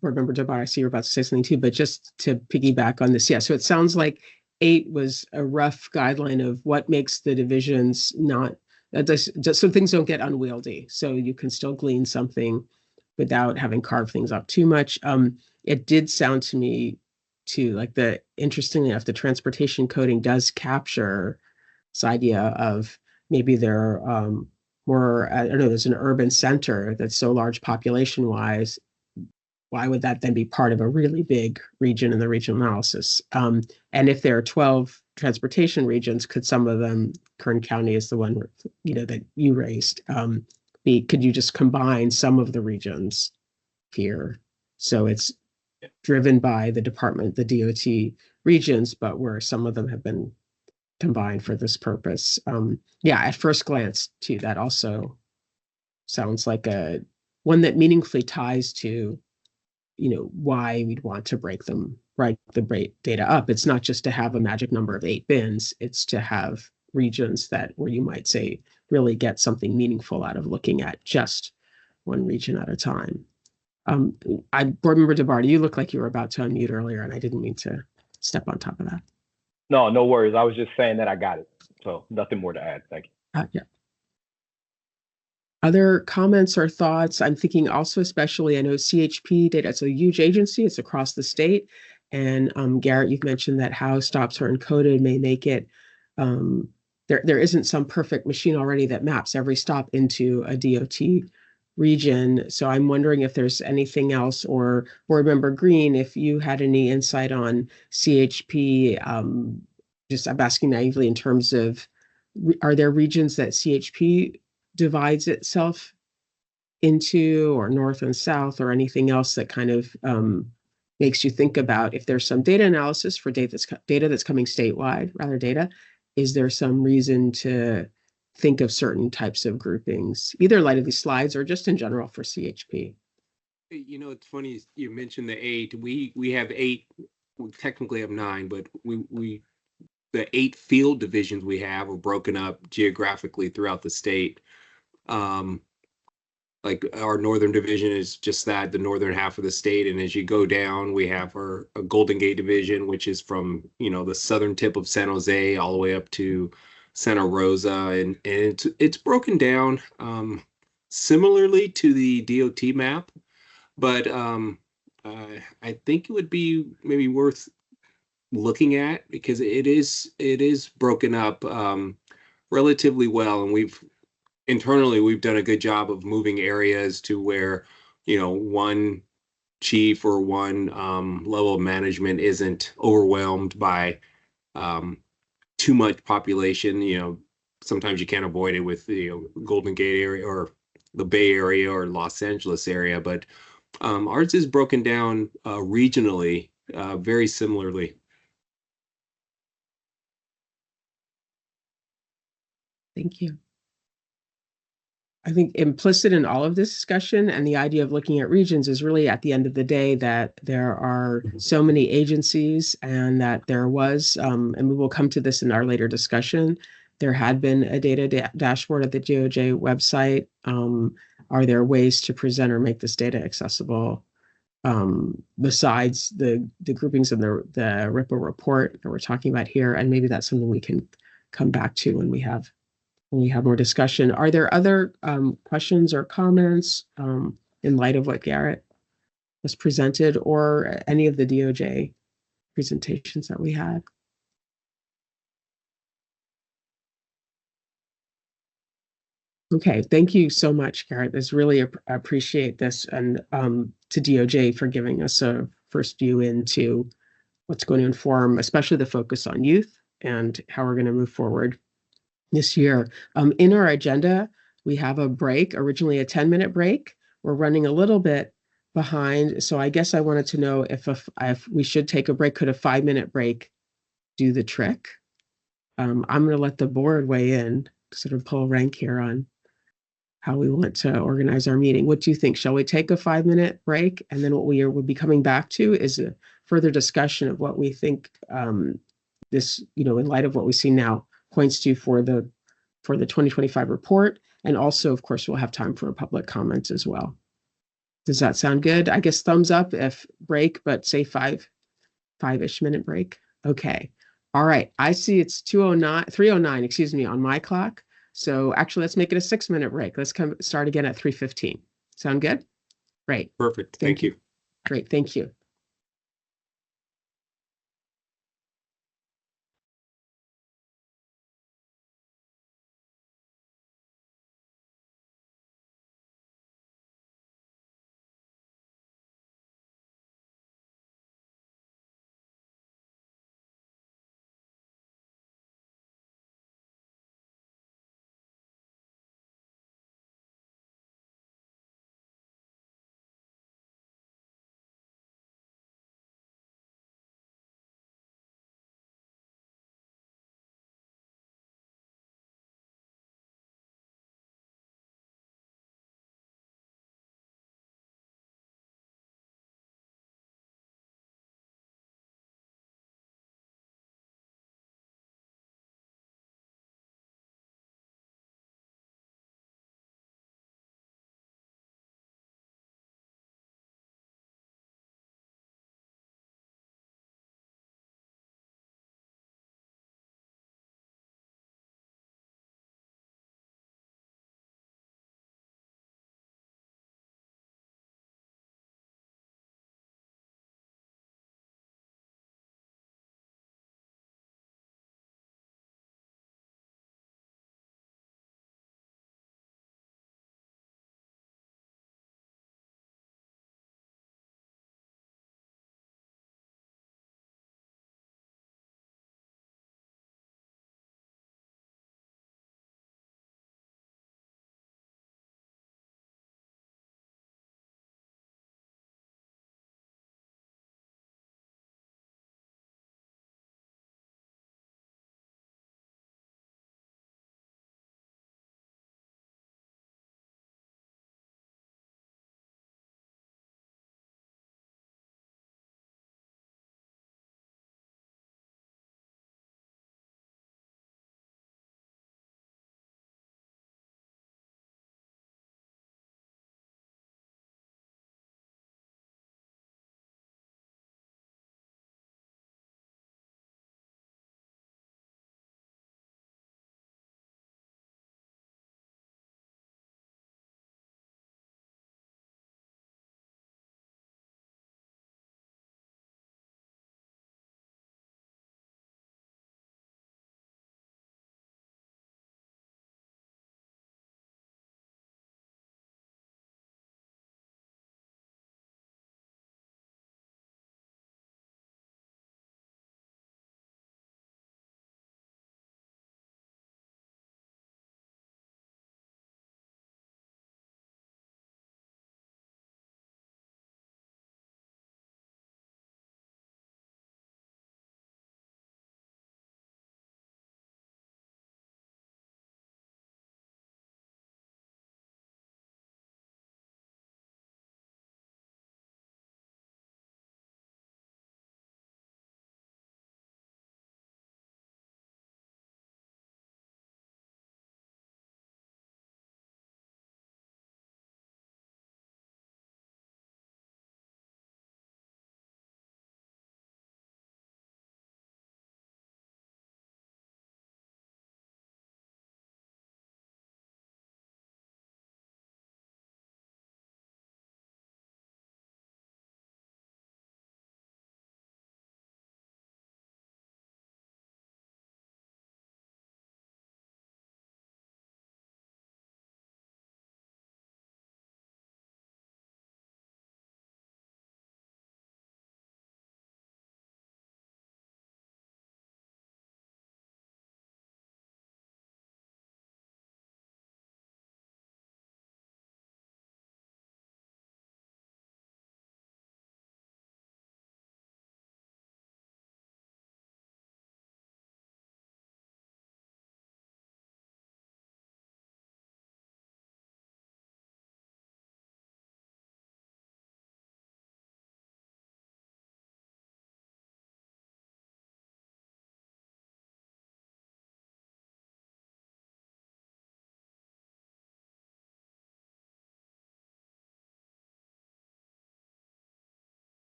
remember, Debar, I see you're about to say something too, but just to piggyback on this. Yeah, so it sounds like 8 was a rough guideline of what makes the divisions not, just so things don't get unwieldy. So you can still glean something without having carved things up too much. It did sound to me too, like interestingly enough, the transportation coding does capture this idea of maybe there more, I don't know, there's an urban center that's so large population wise. Why would that then be part of a really big region in the regional analysis? And if there are 12 transportation regions, could some of them, Kern County is the one, you know, that you raised, could you just combine some of the regions here? So it's driven by the department, the DOT regions, but where some of them have been combined for this purpose. Yeah, at first glance too, that also sounds like one that meaningfully ties to, you know, why we'd want to break the data up. It's not just to have a magic number of 8 bins, it's to have regions where you might say really get something meaningful out of looking at just one region at a time. Board Member DeBardi, you look like you were about to unmute earlier, and I didn't mean to step on top of that. No worries. I was just saying that I got it. So nothing more to add. Thank you. Yeah. Other comments or thoughts? I'm thinking also, especially, I know CHP data, it's a huge agency, it's across the state. And Garrett, you've mentioned that how stops are encoded may make it, there isn't some perfect machine already that maps every stop into a DOT region. So I'm wondering if there's anything else, or Board Member Green, if you had any insight on CHP, I'm asking naively in terms of, are there regions that CHP divides itself into, or north and south, or anything else that kind of makes you think about if there's some data analysis for data that's coming statewide, is there some reason to think of certain types of groupings, either in light of these slides or just in general for CHP? You know, it's funny you mentioned the 8. We have 8. We technically have 9, but the 8 field divisions we have are broken up geographically throughout the state. like our northern division is just that, the northern half of the state. And as you go down, we have our Golden Gate division, which is from, the southern tip of San Jose all the way up to Santa Rosa. And it's broken down similarly to the DOT map, but I think it would be maybe worth looking at because it is broken up relatively well. And internally we've done a good job of moving areas to where one chief or one level of management isn't overwhelmed by too much population. Sometimes you can't avoid it with the Golden Gate area or the Bay Area or Los Angeles area, but ours is broken down regionally very similarly. Thank you. I think implicit in all of this discussion and the idea of looking at regions is really at the end of the day that there are so many agencies and that there was, and we will come to this in our later discussion, there had been a data dashboard at the DOJ website. Are there ways to present or make this data accessible besides the groupings in the RIPA report that we're talking about here? And maybe that's something we can come back to when we have more discussion. Are there other questions or comments in light of what Garrett was presented or any of the DOJ presentations that we had? Okay, thank you so much, Garrett. I really appreciate this, and to DOJ for giving us a first view into what's going to inform, especially the focus on youth and how we're going to move forward this year. In our agenda, we have a break, originally a 10-minute break. We're running a little bit behind. So I guess I wanted to know if we should take a break. Could a 5-minute break do the trick? I'm going to let the board weigh in, sort of pull rank here on how we want to organize our meeting. What do you think? Shall we take a 5-minute break? And then what we will be coming back to is a further discussion of what we think this, in light of what we see now, points to for the 2025 report. And also, of course, we'll have time for a public comment as well. Does that sound good? I guess thumbs up if break, but say five-ish minute break. Okay. All right. I see it's 3:09, excuse me, on my clock. So actually, let's make it a 6-minute break. Let's start again at 3:15. Sound good? Great. Perfect. Thank you. Great. Thank you.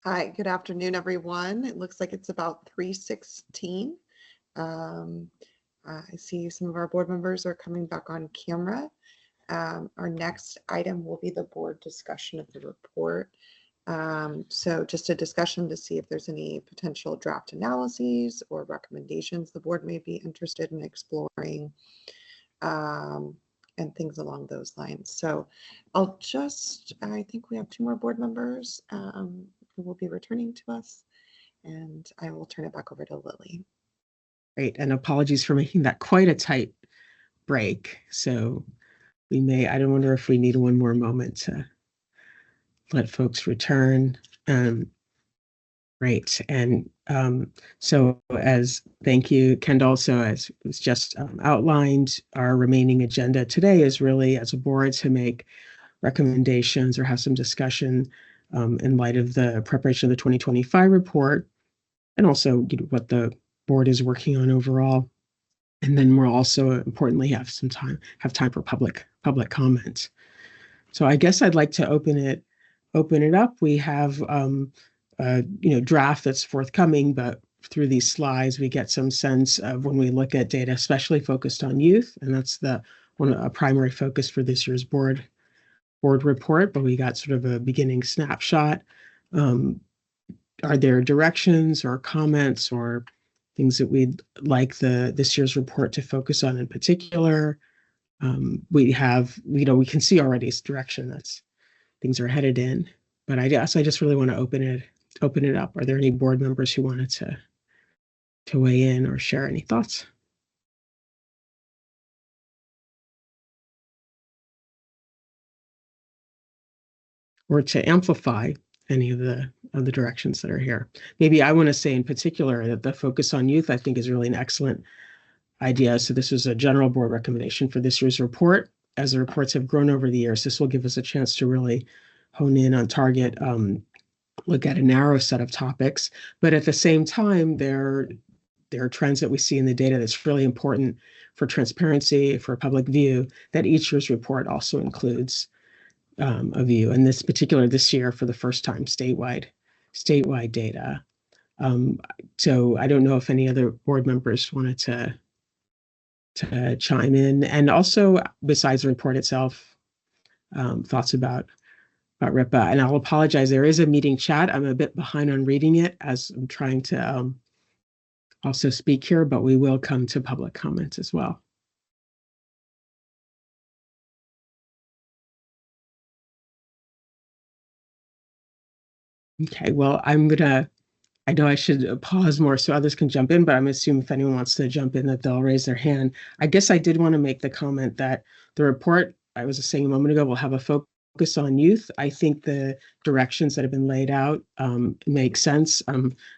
Hi, good afternoon, everyone. It looks like it's about 3:16. I see some of our board members are coming back on camera. Our next item will be the board discussion of the report. So just a discussion to see if there's any potential draft analyses or recommendations the board may be interested in exploring, and things along those lines. So I think we have 2 more board members who will be returning to us, and I will turn it back over to Lily. Great, and apologies for making that quite a tight break. So I don't wonder if we need one more moment to let folks return. Great, and thank you, Kendall. So as was just outlined, our remaining agenda today is really as a board to make recommendations or have some discussion in light of the preparation of the 2025 report, and also what the board is working on overall. And then we'll also importantly have time for public comment. So I guess I'd like to open it up. We have draft that's forthcoming, but through these slides we get some sense of when we look at data, especially focused on youth, and that's a primary focus for this year's board report. But we got sort of a beginning snapshot. Are there directions or comments or things that we'd like this year's report to focus on in particular? We can see already direction that's things are headed in, but I just really want to open it up. Are there any board members who wanted to weigh in or share any thoughts? Or to amplify any of the directions that are here. Maybe I want to say in particular that the focus on youth, I think, is really an excellent idea. So this was a general board recommendation for this year's report. As the reports have grown over the years, this will give us a chance to really hone in on target, look at a narrow set of topics. But at the same time, there are trends that we see in the data that's really important for transparency, for public view, that each year's report also includes a view. And this year, for the first time, statewide data. So I don't know if any other board members wanted to chime in, and also besides the report itself, thoughts about RIPA. And I'll apologize, there is a meeting chat. I'm a bit behind on reading it as I'm trying to also speak here, but we will come to public comments as well. Okay, well, I know I should pause more so others can jump in, but I'm assuming if anyone wants to jump in that they'll raise their hand. I guess I did want to make the comment that the report, I was saying a moment ago, will have a focus on youth. I think the directions that have been laid out make sense,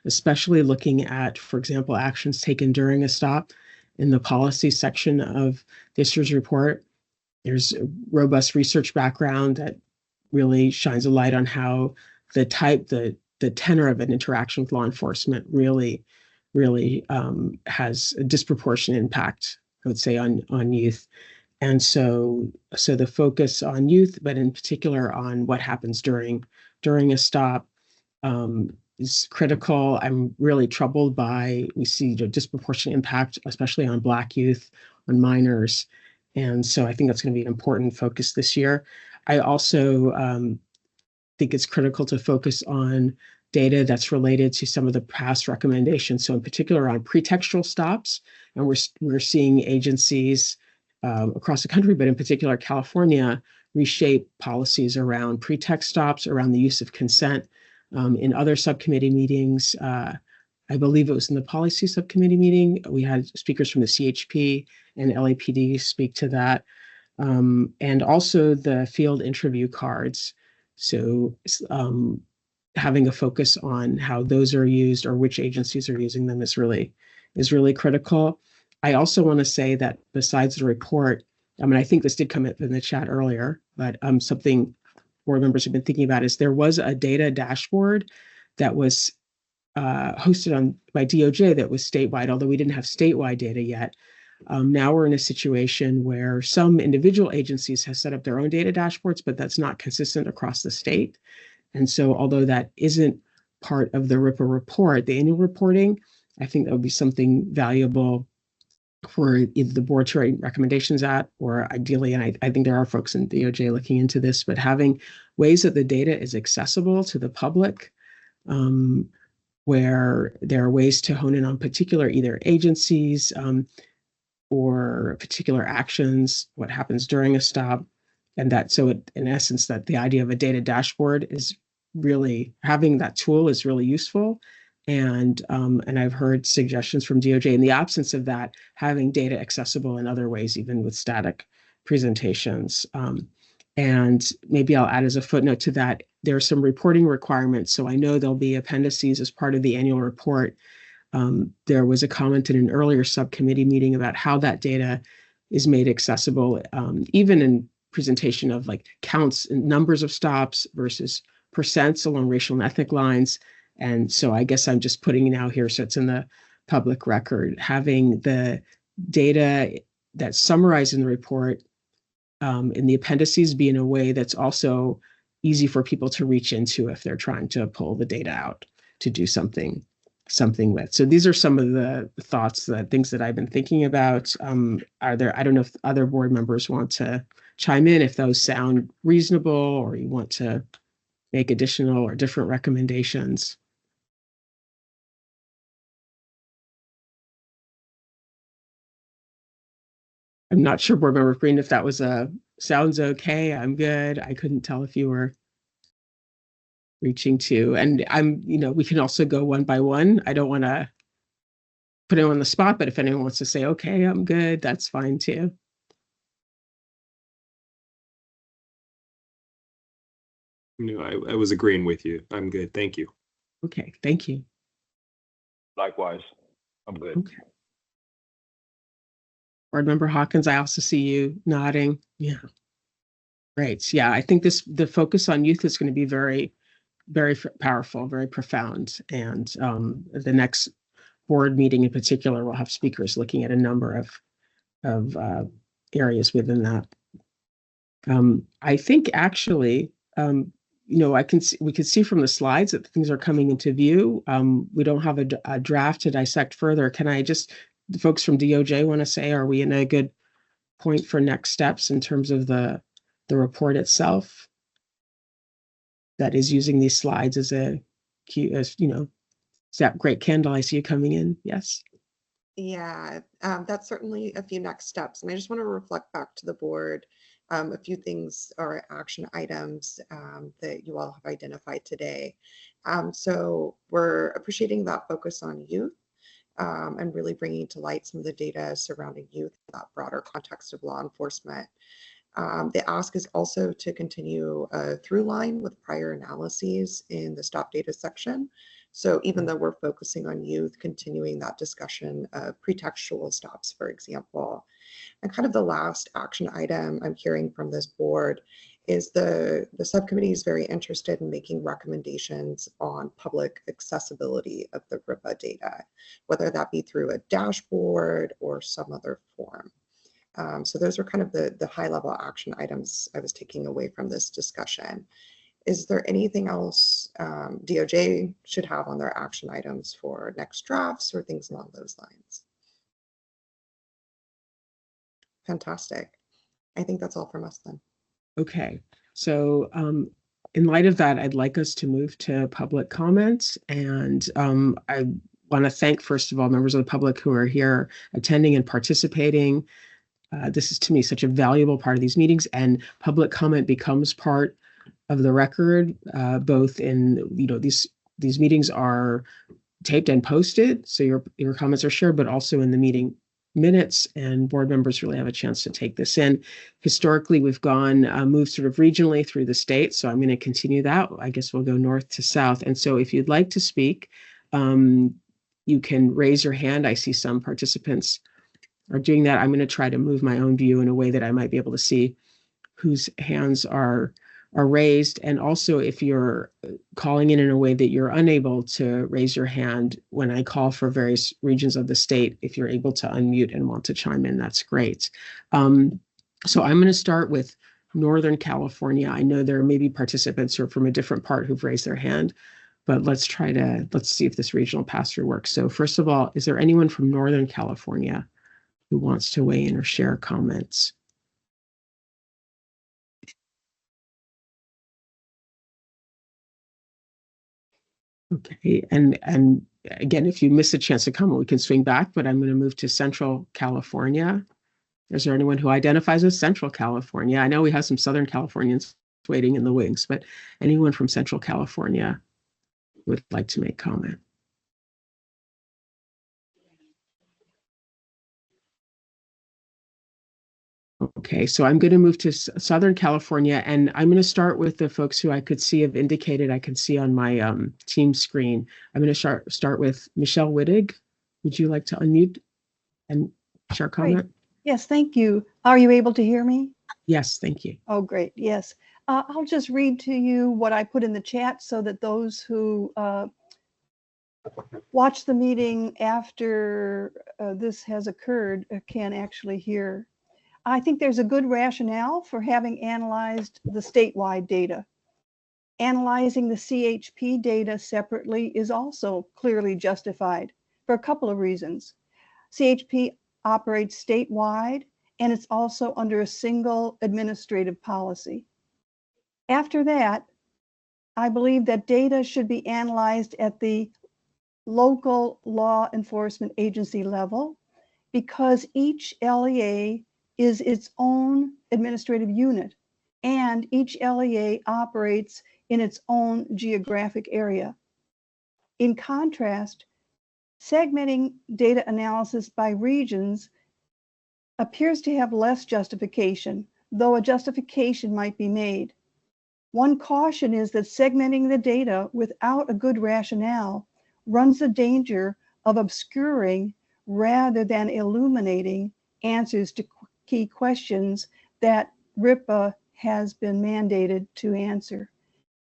especially looking at, for example, actions taken during a stop. In the policy section of this year's report, there's a robust research background that really shines a light on how the tenor of an interaction with law enforcement really has a disproportionate impact, I would say, on youth. And so the focus on youth, but in particular on what happens during a stop, is critical. I'm really troubled by, we see the disproportionate impact, especially on Black youth, on minors. And so I think that's going to be an important focus this year. I also think it's critical to focus on data that's related to some of the past recommendations. So in particular on pretextual stops, and we're seeing agencies across the country, but in particular California, reshape policies around pretext stops, around the use of consent. In other subcommittee meetings, I believe it was in the policy subcommittee meeting, we had speakers from the CHP and LAPD speak to that. And also the field interview cards. So having a focus on how those are used or which agencies are using them is really critical. I also want to say that besides the report, I think this did come up in the chat earlier, but something board members have been thinking about is there was a data dashboard that was hosted by DOJ that was statewide, although we didn't have statewide data yet. Now we're in a situation where some individual agencies have set up their own data dashboards, but that's not consistent across the state. And so although that isn't part of the RIPA report, the annual reporting. I think that would be something valuable for either the board to write recommendations at, or ideally, and I think there are folks in DOJ looking into this, but having ways that the data is accessible to the public, where there are ways to hone in on particular either agencies or particular actions, what happens during a stop, and that so it, in essence, that the idea of a data dashboard is really, having that tool is really useful. And I've heard suggestions from DOJ in the absence of that, having data accessible in other ways, even with static presentations. And maybe I'll add as a footnote to that, there are some reporting requirements. So I know there'll be appendices as part of the annual report. There was a comment in an earlier subcommittee meeting about how that data is made accessible, even in presentation of like counts and numbers of stops versus percents along racial and ethnic lines. And so I guess I'm just putting it out here so it's in the public record, having the data that's summarized in the report in the appendices be in a way that's also easy for people to reach into if they're trying to pull the data out to do something with. So these are some of the thoughts, things that I've been thinking about. I don't know if other board members want to chime in, if those sound reasonable, or you want to make additional or different recommendations. I'm not sure, Board Member Green, if that was sounds okay. I'm good. I couldn't tell if you were reaching to, and we can also go one by one. I don't want to put anyone on the spot, but if anyone wants to say, okay, I'm good, that's fine too. No, I was agreeing with you. I'm good. Thank you. Okay, thank you. Likewise, I'm good. Okay. Board Member Hawkins, I also see you nodding. Yeah. Great. Yeah, I think the focus on youth is going to be very, very powerful, very profound. And the next board meeting in particular will have speakers looking at a number of areas within that. I think actually, we can see from the slides that things are coming into view. We don't have a draft to dissect further. Can I just, the folks from DOJ want to say, are we in a good point for next steps in terms of the report itself that is using these slides as a key, is that great, Kendall? I see you coming in. Yes. Yeah, that's certainly a few next steps. And I just want to reflect back to the board a few things or action items that you all have identified today. So we're appreciating that focus on youth and really bringing to light some of the data surrounding youth in that broader context of law enforcement. The ask is also to continue a through line with prior analyses in the stop data section. So even though we're focusing on youth, continuing that discussion of pretextual stops, for example. And kind of the last action item I'm hearing from this board is the subcommittee is very interested in making recommendations on public accessibility of the RIPA data, whether that be through a dashboard or some other form. So those are kind of the high level action items I was taking away from this discussion. Is there anything else DOJ should have on their action items for next drafts or things along those lines? Fantastic. I think that's all from us then. Okay, so in light of that, I'd like us to move to public comments. And I want to thank, first of all, members of the public who are here attending and participating. This is, to me, such a valuable part of these meetings, and public comment becomes part of the record, both in, these meetings are taped and posted, so your comments are shared, but also in the meeting minutes, and board members really have a chance to take this in. Historically, we've moved sort of regionally through the state, so I'm going to continue that. I guess we'll go north to south. And so if you'd like to speak, you can raise your hand. I see some participants are doing that. I'm going to try to move my own view in a way that I might be able to see whose hands are raised. And also, if you're calling in a way that you're unable to raise your hand when I call for various regions of the state, if you're able to unmute and want to chime in, that's great. So I'm going to start with Northern California. I know there may be participants who are from a different part who've raised their hand. but let's see if this regional pass-through works. So first of all, is there anyone from Northern California who wants to weigh in or share comments? Okay, and again, if you miss a chance to comment, we can swing back, but I'm going to move to Central California. Is there anyone who identifies as Central California? I know we have some Southern Californians waiting in the wings, but anyone from Central California would like to make comment? Okay, so I'm going to move to Southern California, and I'm going to start with the folks who I could see have indicated I can see on my team screen. I'm going to start with Michelle Wittig. Would you like to unmute and share comment? Great. Yes, thank you. Are you able to hear me? Yes, thank you. Oh, great. Yes. I'll just read to you what I put in the chat so that those who watch the meeting after this has occurred can actually hear. I think there's a good rationale for having analyzed the statewide data. Analyzing the CHP data separately is also clearly justified for a couple of reasons. CHP operates statewide, and it's also under a single administrative policy. After that, I believe that data should be analyzed at the local law enforcement agency level because each LEA is its own administrative unit, and each LEA operates in its own geographic area. In contrast, segmenting data analysis by regions appears to have less justification, though a justification might be made. One caution is that segmenting the data without a good rationale runs the danger of obscuring rather than illuminating answers to key questions that RIPA has been mandated to answer.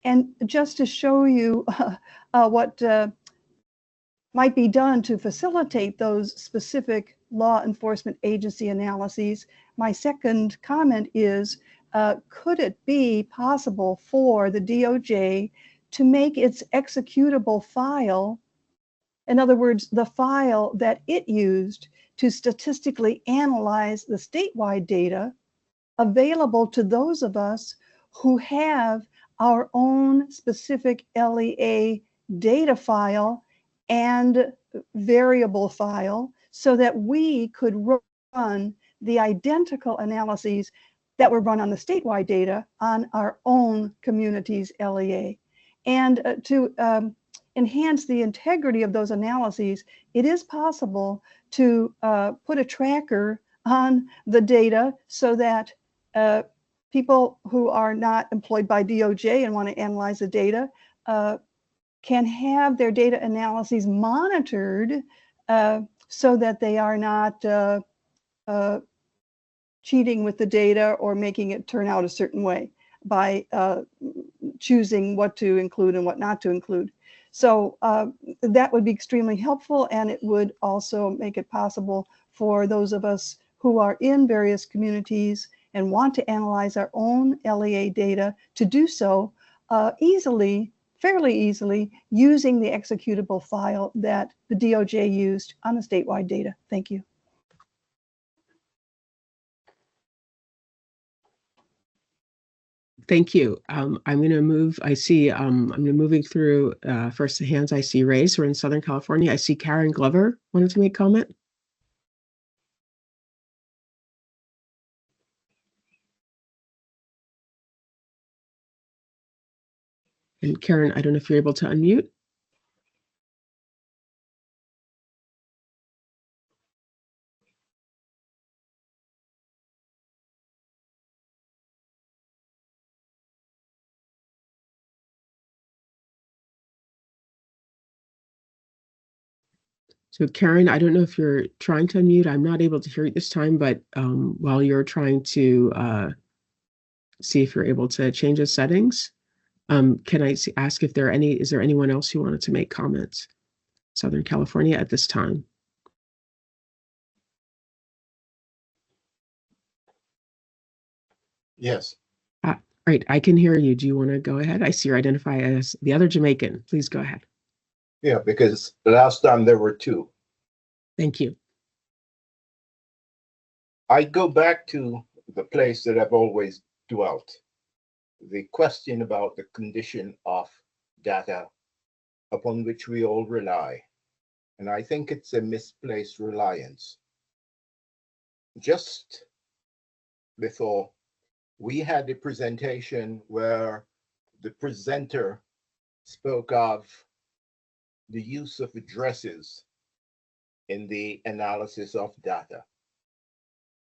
And just to show you what might be done to facilitate those specific law enforcement agency analyses, my second comment is, could it be possible for the DOJ to make its executable file, in other words, the file that it used to statistically analyze the statewide data, available to those of us who have our own specific LEA data file and variable file, so that we could run the identical analyses that were run on the statewide data on our own community's LEA. And to enhance the integrity of those analyses, it is possible to put a tracker on the data so that people who are not employed by DOJ and want to analyze the data can have their data analyses monitored so that they are not cheating with the data or making it turn out a certain way by choosing what to include and what not to include. So that would be extremely helpful, and it would also make it possible for those of us who are in various communities and want to analyze our own LEA data to do so easily, fairly easily, using the executable file that the DOJ used on the statewide data. Thank you. Thank you. I'm going to move. I see. I'm moving through first the hands I see raised. We're in Southern California. I see Karen Glover wanted to make comment. And Karen, I don't know if you're able to unmute. So Karen, I don't know if you're trying to unmute. I'm not able to hear you this time, but while you're trying to see if you're able to change the settings, can I ask if is there anyone else who wanted to make comments? Southern California at this time. Yes. Right, I can hear you. Do you want to go ahead? I see you identify as the other Jamaican. Please go ahead. Yeah, because the last time there were two. Thank you. I go back to the place that I've always dwelt. The question about the condition of data upon which we all rely. And I think it's a misplaced reliance. Just before, we had a presentation where the presenter spoke of the use of addresses in the analysis of data.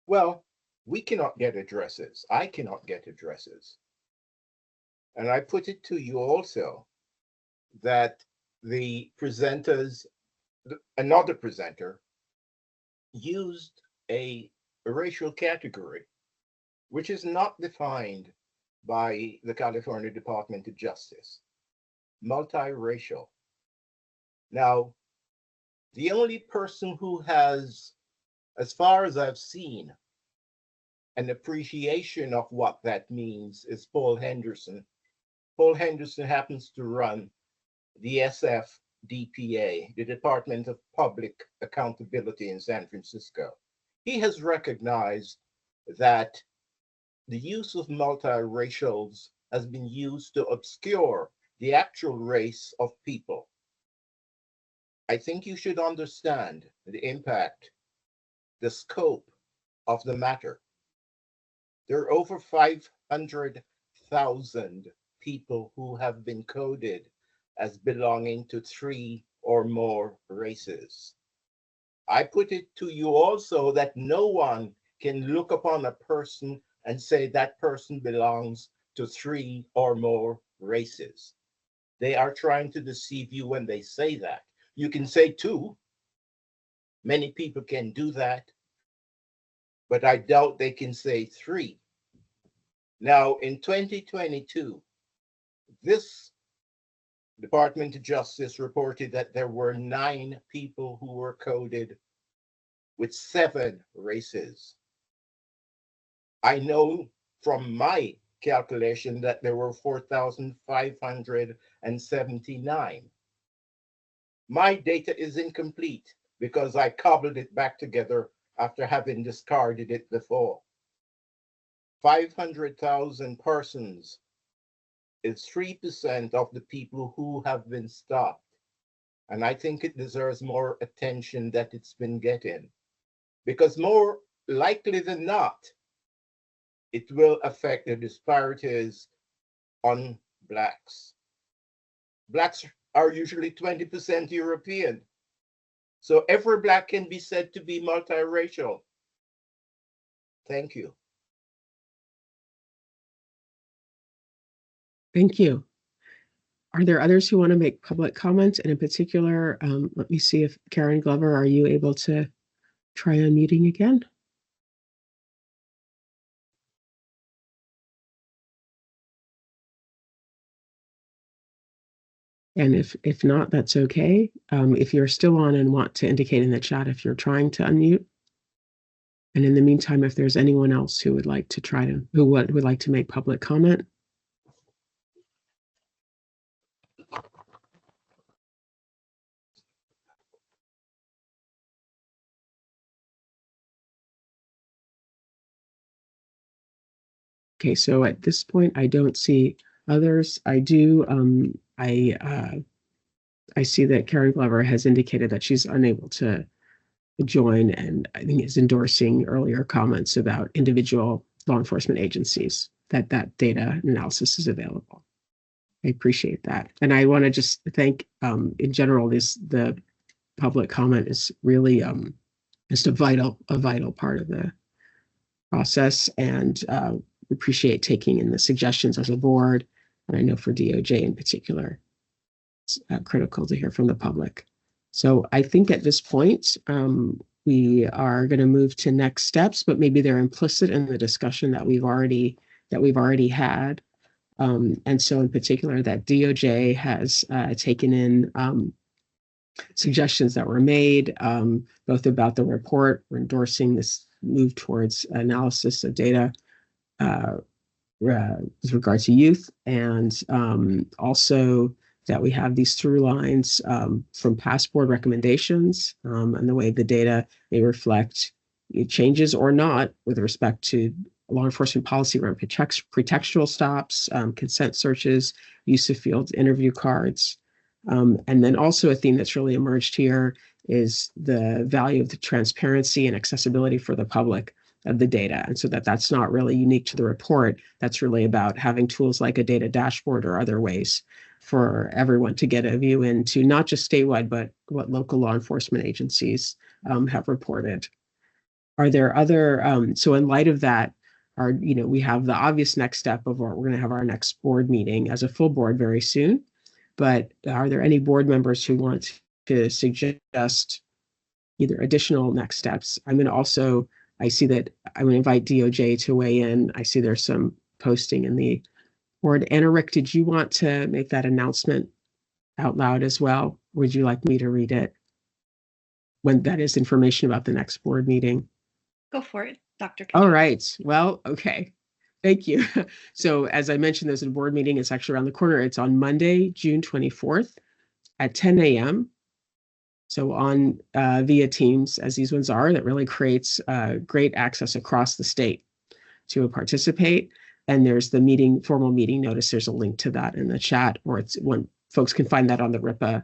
Well, we cannot get addresses. I cannot get addresses. And I put it to you also that the presenters, another presenter, used a racial category, which is not defined by the California Department of Justice, multiracial. Now, the only person who has, as far as I've seen, an appreciation of what that means is Paul Henderson. Paul Henderson happens to run the SFDPA, the Department of Public Accountability in San Francisco. He has recognized that the use of multiracials has been used to obscure the actual race of people. I think you should understand the impact, the scope of the matter. There are over 500,000 people who have been coded as belonging to 3 or more races. I put it to you also that no one can look upon a person and say that person belongs to 3 or more races. They are trying to deceive you when they say that. You can say 2. Many people can do that, but I doubt they can say 3. Now, in 2022, this Department of Justice reported that there were 9 people who were coded with 7 races. I know from my calculation that there were 4,579. My data is incomplete because I cobbled it back together after having discarded it before. 500,000 persons is 3% of the people who have been stopped. And I think it deserves more attention that it's been getting, because more likely than not, it will affect the disparities on Blacks. Blacks are usually 20% European. So every Black can be said to be multiracial. Thank you. Thank you. Are there others who want to make public comments? And in particular, let me see if Karen Glover, are you able to try unmuting again? And if not, that's okay. If you're still on and want to indicate in the chat if you're trying to unmute. And in the meantime, if there's anyone else who would like to would like to make public comment. Okay, so at this point, I don't see others. I do. I see that Karen Glover has indicated that she's unable to join, and I think is endorsing earlier comments about individual law enforcement agencies, that data analysis is available. I appreciate that. And I want to just thank, in general, the public comment is really just a vital part of the process, and appreciate taking in the suggestions as a board. And I know for DOJ in particular, it's critical to hear from the public. So I think at this point, we are going to move to next steps, but maybe they're implicit in the discussion that we've already had. And so in particular, that DOJ has taken in suggestions that were made, both about the report. We're endorsing this move towards analysis of data with regard to youth, and also that we have these through lines from past board recommendations and the way the data may reflect changes or not with respect to law enforcement policy around pretextual stops, consent searches, use of field interview cards. And then also a theme that's really emerged here is the value of the transparency and accessibility for the public of the data. And so that's not really unique to the report. That's really about having tools like a data dashboard or other ways for everyone to get a view into not just statewide, but what local law enforcement agencies have reported. Are there other, so in light of that, we have the obvious next step of what we're going to have our next board meeting as a full board very soon. But are there any board members who want to suggest either additional next steps? I'm going to also, I see that I'm going to invite DOJ to weigh in. I see there's some posting in the board. Anna Rick, did you want to make that announcement out loud as well? Would you like me to read it when that is information about the next board meeting? Go for it, Dr. All right. Well, okay. Thank you. So as I mentioned, there's a board meeting. It's actually around the corner. It's on Monday, June 24th at 10 a.m. So on via Teams, as these ones are, that really creates great access across the state to participate. And there's the formal meeting notice. There's a link to that in the chat, or it's when folks can find that on the RIPA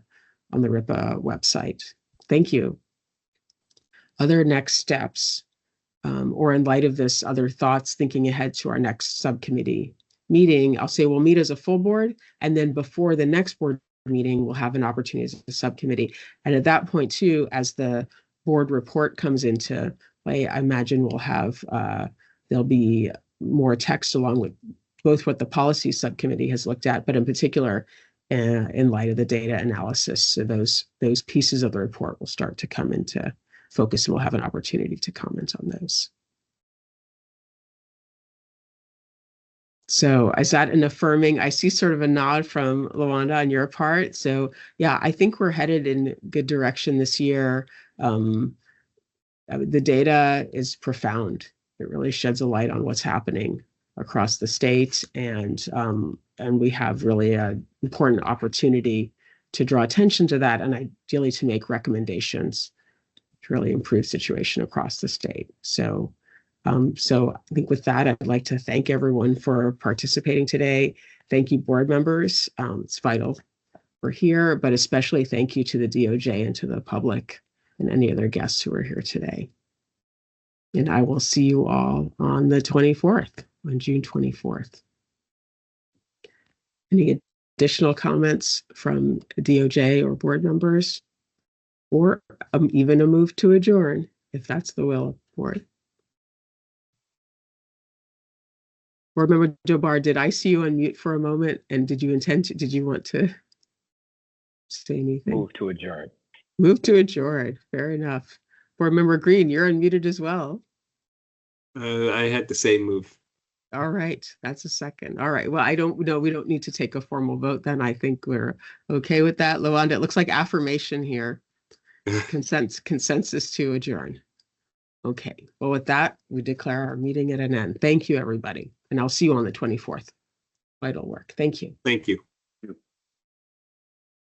website. Thank you. Other next steps. Or in light of this, other thoughts, thinking ahead to our next subcommittee meeting, I'll say we'll meet as a full board, and then before the next board meeting, we'll have an opportunity as a subcommittee. And at that point too, as the board report comes into play, I imagine we'll have, there'll be more text along with both what the policy subcommittee has looked at, but in particular, in light of the data analysis. So those pieces of the report will start to come into focus, and we'll have an opportunity to comment on those. So is that an affirming? I see sort of a nod from Lawanda on your part. So yeah, I think we're headed in good direction this year. The data is profound. It really sheds a light on what's happening across the state, and we have really an important opportunity to draw attention to that, and ideally to make recommendations to really improve situation across the state. So I think with that, I'd like to thank everyone for participating today. Thank you, board members. It's vital we're here, but especially thank you to the DOJ and to the public and any other guests who are here today. And I will see you all on the 24th, on June 24th. Any additional comments from DOJ or board members? Or even a move to adjourn, if that's the will of the board. Board Member Dobar, did I see you on mute for a moment? And did you want to say anything? Move to adjourn. Move to adjourn. Fair enough. Board Member Green, you're unmuted as well. I had to say move. All right, that's a second. All right, well, we don't need to take a formal vote then. I think we're okay with that. Lawanda, it looks like affirmation here. Consensus to adjourn. Okay, well, with that, we declare our meeting at an end. Thank you, everybody. And I'll see you on the 24th. Vital work. Thank you. Thank you.